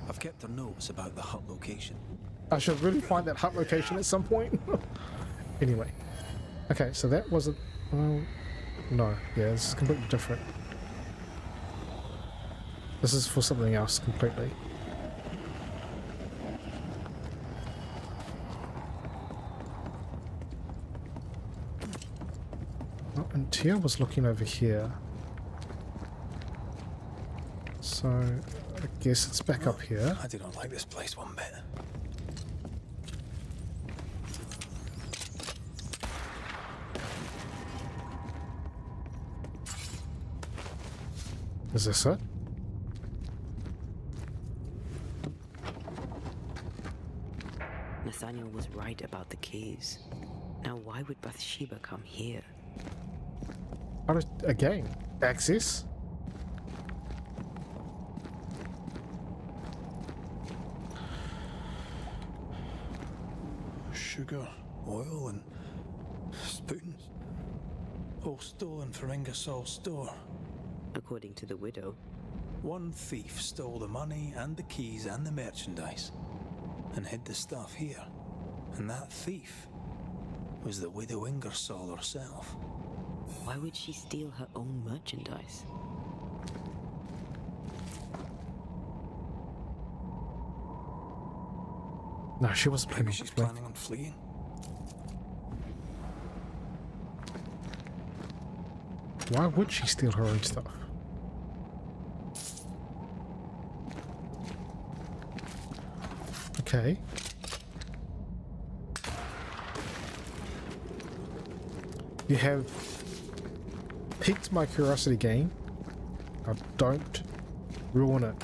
I've kept her notes about the hut location. I should really find that hut location at some point. Anyway. Okay, so that wasn't... Well, no. Yeah, this is completely different. This is for something else completely. Oh, and Tia was looking over here. So, I guess it's back up here. I do not like this place one bit. Is this it? Nathaniel was right about the keys. Now why would Bathsheba come here? Again, access? Sugar, oil, and spoons. All stolen from Ingersoll's store. According to the widow. One thief stole the money and the keys and the merchandise and hid the stuff here. And that thief was the widow Ingersoll herself. Why would she steal her own merchandise? No, she wasn't planning. Maybe she's planning on fleeing. Why would she steal her own stuff? Okay. You have piqued my curiosity game. Now don't ruin it.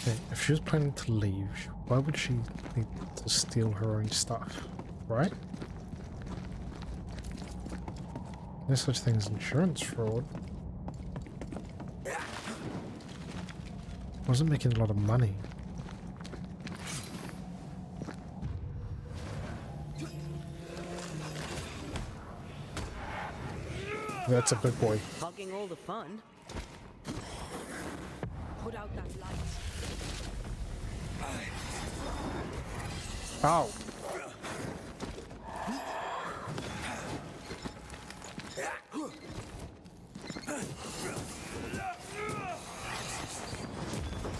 Okay, if she was planning to leave, why would she need to steal her own stuff, right? There's such thing as insurance fraud. Wasn't making a lot of money. That's a big boy. Hogging all the fun. Put out that light. Ow.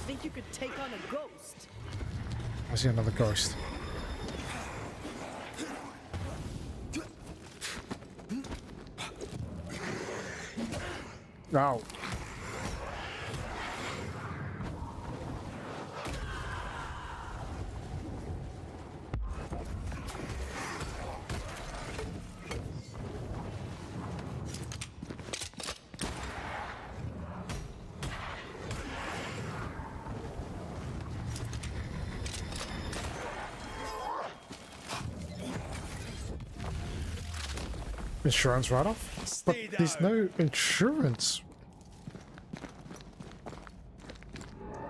Think you could take on a ghost? I see another ghost. Ow. Insurance write-off? But there's no insurance.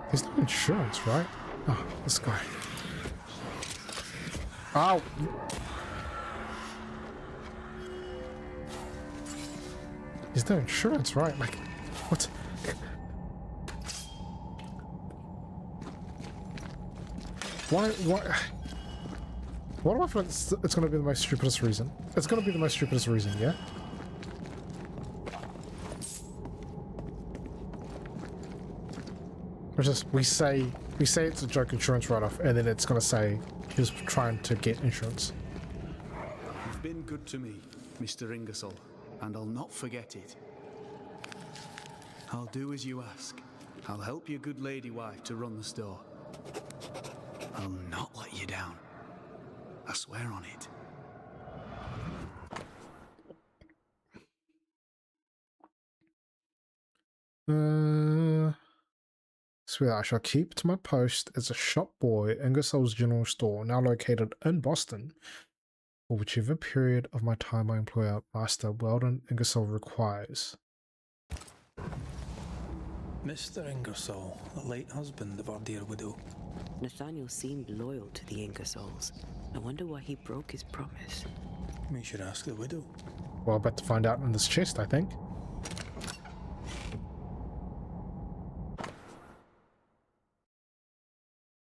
There's no insurance, right? Oh, this guy. Ow! There's no insurance, right? Like, what? Why? What do I feel like it's going to be the most stupidest reason? It's going to be the most stupidest reason, yeah? Or just, we say it's a joke insurance write-off, and then it's going to say he was trying to get insurance. You've been good to me, Mr. Ingersoll, and I'll not forget it. I'll do as you ask. I'll help your good lady wife to run the store. I'll not let you down. I swear on it. Swear I shall keep to my post as a shop boy at Ingersoll's General Store, now located in Boston, for whichever period of my time my employer, Master Weldon Ingersoll, requires. Mr. Ingersoll, the late husband of our dear widow. Nathaniel seemed loyal to the Ingersolls. I wonder why he broke his promise. We should ask the widow. Well, about to find out in this chest, I think.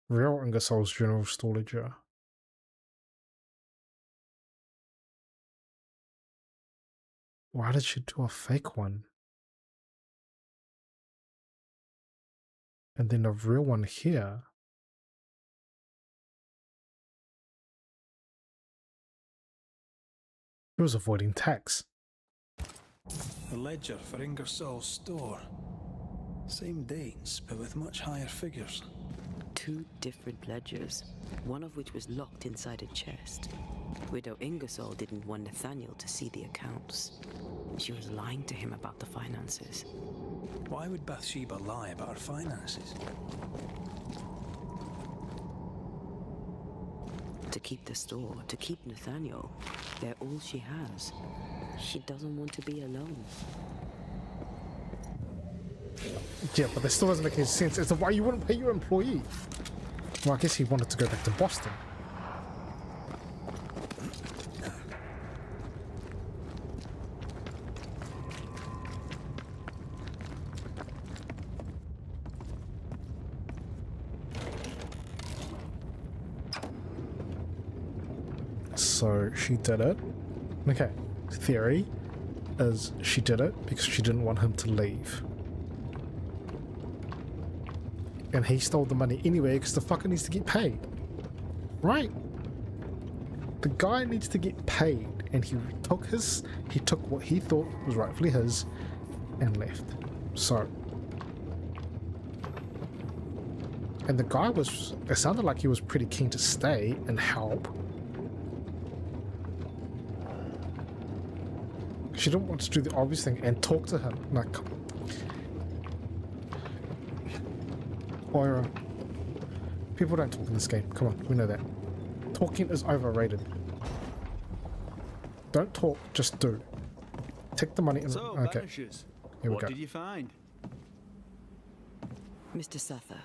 Real Ingersoll's General Store ledger. Why did she do a fake one? And then a real one here. She was avoiding tax. The ledger for Ingersoll's store. Same dates, but with much higher figures. 2 different ledgers, one of which was locked inside a chest. Widow Ingersoll didn't want Nathaniel to see the accounts. She was lying to him about the finances. Why would Bathsheba lie about her finances? To keep the store, to keep Nathaniel. They're all she has. She doesn't want to be alone. Yeah, but that still doesn't make any sense as to why you wouldn't pay your employee. Well, I guess he wanted to go back to Boston. So she did it. Okay, theory is she did it because she didn't want him to leave. And he stole the money anyway because the fucker needs to get paid. Right? The guy needs to get paid, and he took what he thought was rightfully his and left. So, and the guy it sounded like he was pretty keen to stay and help. She didn't want to do the obvious thing and talk to him. Like, Moira, people don't talk in this game. Come on, we know that. Talking is overrated. Don't talk, just do. Take the money and... So, okay. Banishers, Here we what go. did you find? Mr. Suther.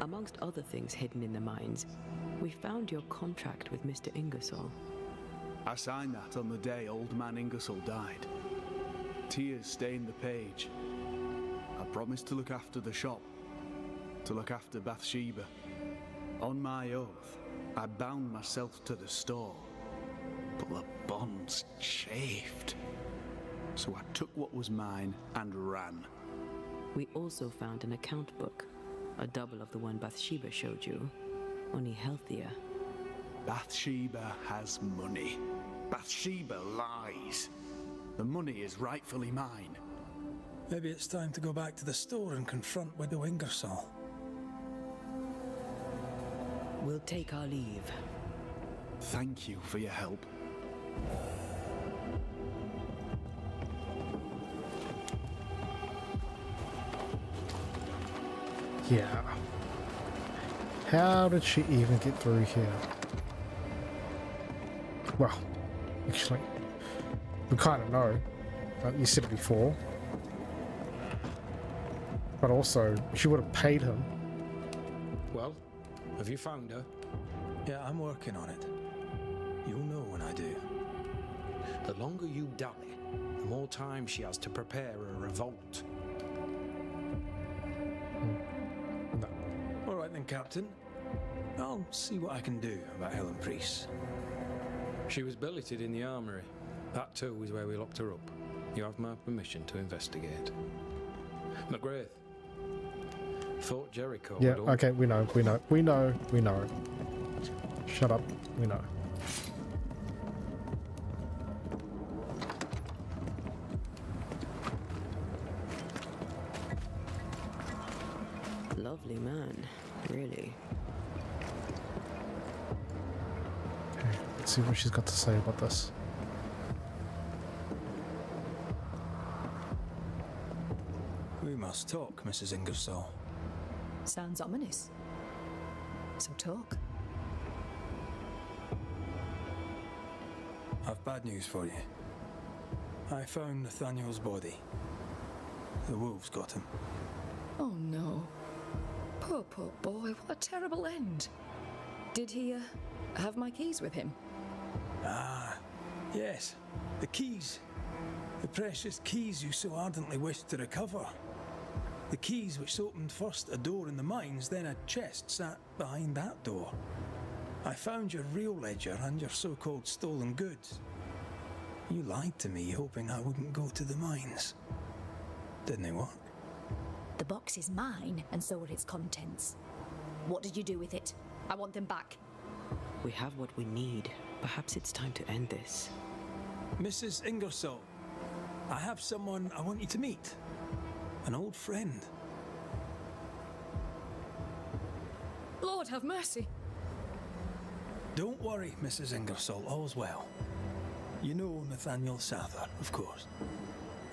Amongst other things hidden in the mines, we found your contract with Mr. Ingersoll. I signed that on the day old man Ingersoll died. Tears stained the page. I promised to look after the shop, to look after Bathsheba. On my oath, I bound myself to the store, but the bonds chafed. So I took what was mine and ran. We also found an account book, a double of the one Bathsheba showed you, only healthier. Bathsheba has money. Bathsheba lies. The money is rightfully mine. Maybe it's time to go back to the store and confront Widow Ingersoll. We'll take our leave. Thank you for your help. Yeah. How did she even get through here? Well, actually, we kind of know. You said it before. But also, she would have paid him. Well, have you found her? Yeah, I'm working on it. You'll know when I do. The longer you dally, the more time she has to prepare a revolt. No. All right then, Captain. I'll see what I can do about Helen Priest. She was billeted in the armory. That too is where we locked her up. You have my permission to investigate. McGrath. Fort Jericho. Yeah, okay, we know. Shut up, we know. Lovely man, really. Okay, let's see what she's got to say about this. We must talk, Mrs. Ingersoll. Sounds ominous. So talk. I've bad news for you. I found Nathaniel's body. The wolves got him. Oh no. Poor boy, what a terrible end. Did he, have my keys with him? Ah, yes. The keys. The precious keys you so ardently wished to recover. The keys which opened first a door in the mines, then a chest sat behind that door. I found your real ledger and your so-called stolen goods. You lied to me, hoping I wouldn't go to the mines. Didn't it work? The box is mine, and so are its contents. What did you do with it? I want them back. We have what we need. Perhaps it's time to end this. Mrs. Ingersoll, I have someone I want you to meet. An old friend. Lord have mercy. Don't worry, Mrs. Ingersoll, all's well. You know Nathaniel Sather, of course.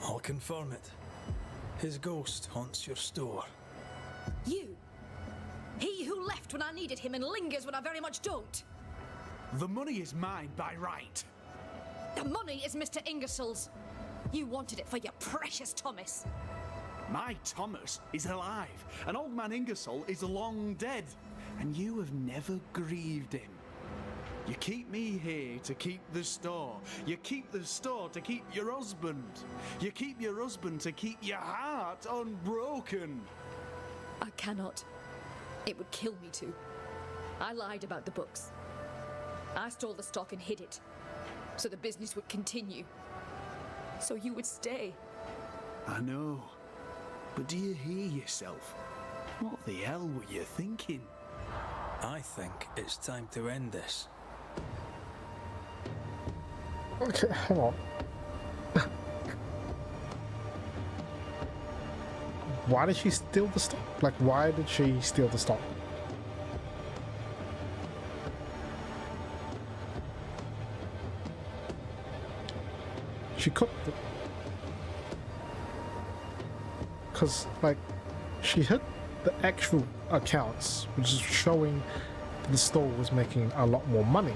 I'll confirm it. His ghost haunts your store. You? He who left when I needed him and lingers when I very much don't. The money is mine by right. The money is Mr. Ingersoll's. You wanted it for your precious Thomas. My Thomas is alive, and old man Ingersoll is long dead, and you have never grieved him. You keep me here to keep the store. You keep the store to keep your husband. You keep your husband to keep your heart unbroken. I cannot. It would kill me to. I lied about the books. I stole the stock and hid it, so the business would continue. So you would stay. I know. But do you hear yourself? What the hell were you thinking? I think it's time to end this. Okay, hang on. Why did she steal the stock? Like, why did she steal the stock? She cooked it. Because, like, she hit the actual accounts, which is showing the store was making a lot more money.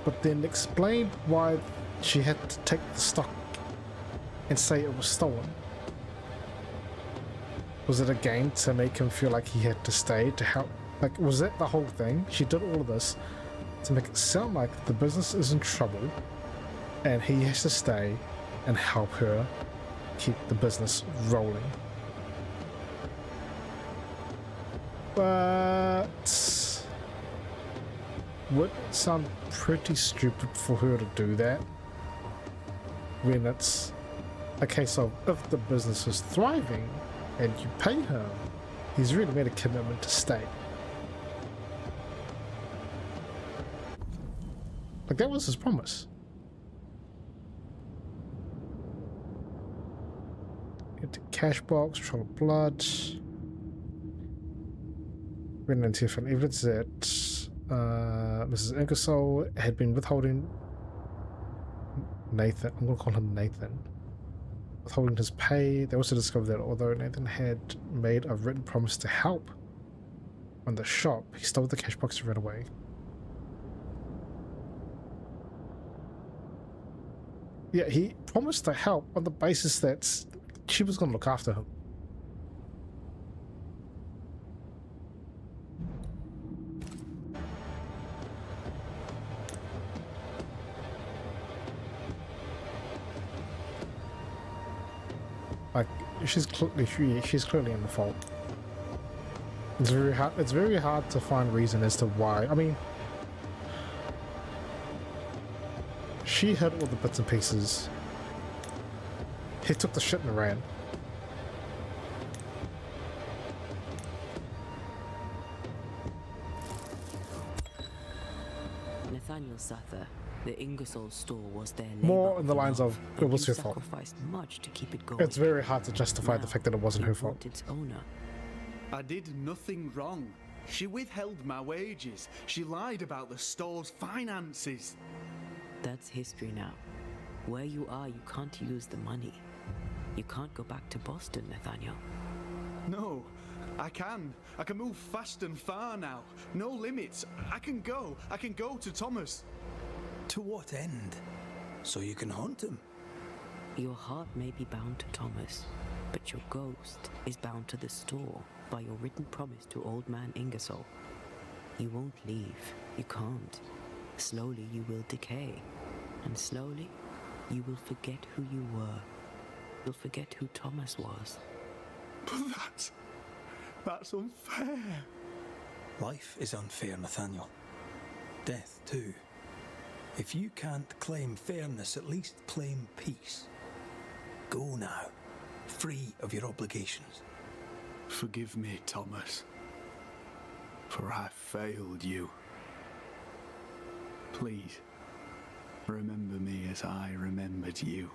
But then explained why she had to take the stock and say it was stolen. Was it a game to make him feel like he had to stay to help? Like, was that the whole thing? She did all of this to make it sound like the business is in trouble and he has to stay and help her keep the business rolling. But would it sound pretty stupid for her to do that when it's a case of if the business is thriving and you pay him, he's really made a commitment to stay. Like, that was his promise. Into cash box, trial of blood. Written into different evidence that Mrs. Ingersoll had been withholding Nathan, I'm going to call him Nathan, withholding his pay. They also discovered that although Nathan had made a written promise to help on the shop, he stole the cash box and ran away. Yeah, he promised to help on the basis that she was going to look after him. Like, she's clearly in the fault. It's very hard to find reason as to why. I mean, she had all the bits and pieces. He took the shit and ran. Nathaniel Sather, the Ingersoll store was their More in the lines of, it was her fault. Sacrificed much to keep it going. It's very hard to justify the fact that it wasn't her fault. Its owner. I did nothing wrong. She withheld my wages. She lied about the store's finances. That's history now. Where you are, you can't use the money. You can't go back to Boston, Nathaniel. No, I can. I can move fast and far now. No limits. I can go to Thomas. To what end? So you can haunt him? Your heart may be bound to Thomas, but your ghost is bound to the store by your written promise to old man Ingersoll. You won't leave. You can't. Slowly you will decay. And slowly you will forget who you were. You'll forget who Thomas was. But that's unfair. Life is unfair, Nathaniel. Death, too. If you can't claim fairness, at least claim peace. Go now, free of your obligations. Forgive me, Thomas, for I failed you. Please, remember me as I remembered you.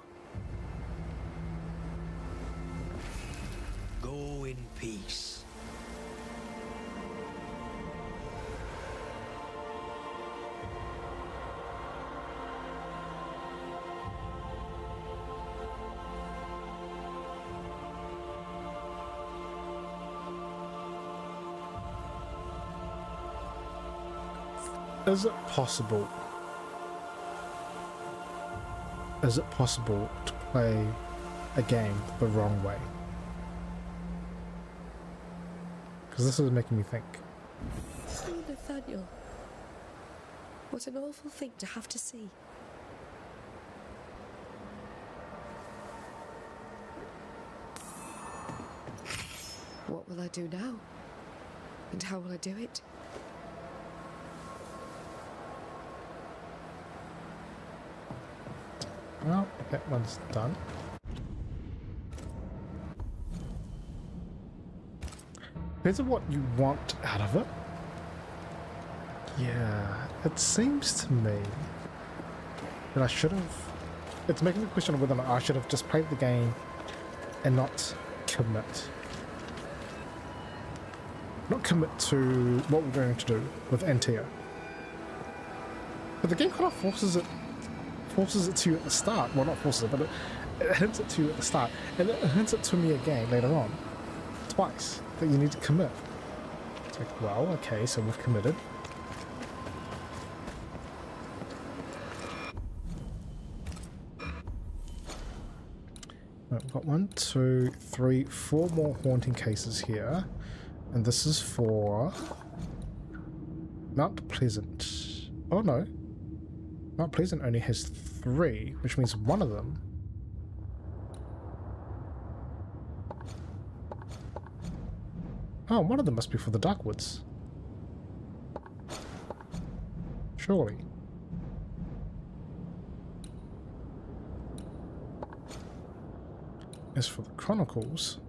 Go in peace. Is it possible? Is it possible to play a game the wrong way? Because this is making me think. Oh, Nathaniel. What an awful thing to have to see. What will I do now? And how will I do it? Well, that one's done. Depends on what you want out of it. Yeah, it seems to me that I should have... It's making me question whether or not I should have just played the game and not commit. Not commit to what we're going to do with Antia. But the game kind of forces it to you at the start. Well, not forces it, but it hints it to you at the start. And it hints it to me again later on. Twice. That you need to commit. It's like, well, okay, so we've committed. We've got 1, 2, 3, 4 more haunting cases here. And this is for Mount Pleasant. Oh no. Mount Pleasant only has 3, which means one of them. Oh, one of them must be for the Darkwoods. Surely. As for the Chronicles...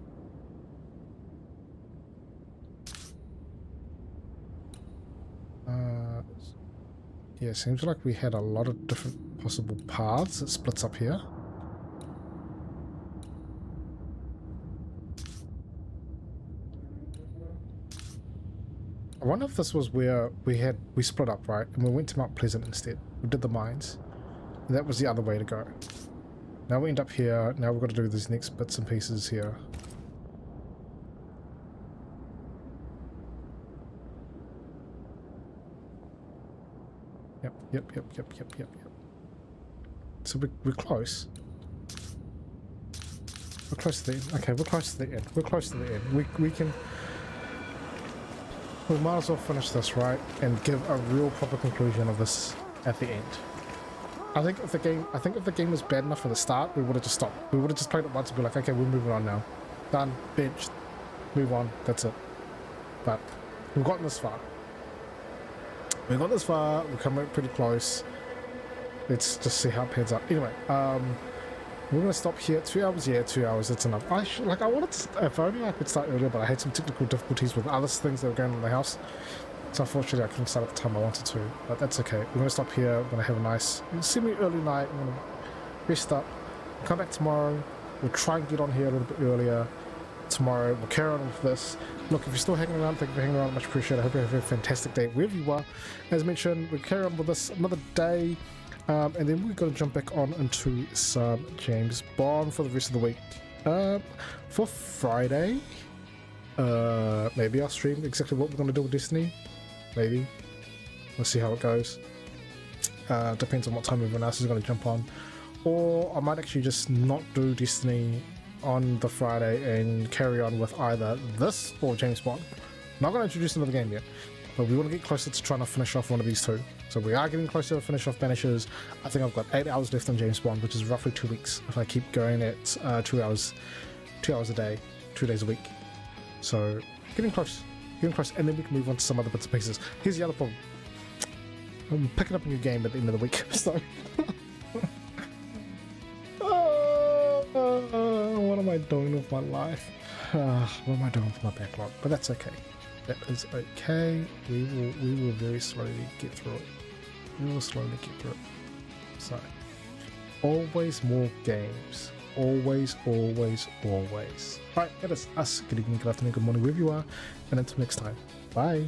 yeah, seems like we had a lot of different possible paths. It splits up here. I wonder if this was where we split up, right? And we went to Mount Pleasant instead. We did the mines. And that was the other way to go. Now we end up here. Now we've got to do these next bits and pieces here. Yep. So we're close. We're close to the end. Okay, we're close to the end. We're close to the end. We can... We might as well finish this, right? And give a real proper conclusion of this at the end. I think if the game was bad enough for the start, we would have just stopped. We would have just played it once and be like, okay, we're moving on now. Done. Benched. Move on. That's it. But we've gotten this far. We got this far, we're coming pretty close. Let's just see how it pans out. Anyway, we're gonna stop here. 2 hours, yeah, 2 hours, that's enough. I wanted to, if only I could start earlier, but I had some technical difficulties with other things that were going on in the house. So unfortunately I couldn't start at the time I wanted to, but that's okay. We're gonna stop here, we're gonna have a nice, semi-early night, we're gonna rest up, come back tomorrow, we'll try and get on here a little bit earlier. Tomorrow we'll carry on with this. Look, if you're still hanging around, thank you for hanging around, much appreciated. I hope you have a fantastic day wherever you are. As mentioned, we'll carry on with this another day, and then we're going to jump back on into some James Bond for the rest of the week. For Friday, maybe I'll stream exactly what we're going to do with Destiny. Maybe. We'll see how it goes. Depends on what time everyone else is going to jump on. Or I might actually just not do Destiny on the Friday and carry on with either this or James Bond. Not going to introduce another game yet, but we want to get closer to trying to finish off one of these two. So we are getting closer to finish off Banishers. I think I've got 8 hours left on James Bond, which is roughly 2 weeks if I keep going at 2 hours a day, 2 days a week. So getting close, and then we can move on to some other bits and pieces. Here's the other problem. I'm picking up a new game at the end of the week, so... what am I doing with my life? What am I doing with my backlog? But that's okay. That is okay. We will very slowly get through it. We will slowly get through it. So, always more games. Always, always, always. Alright, that is us. Good evening, good afternoon, good morning, wherever you are. And until next time, bye.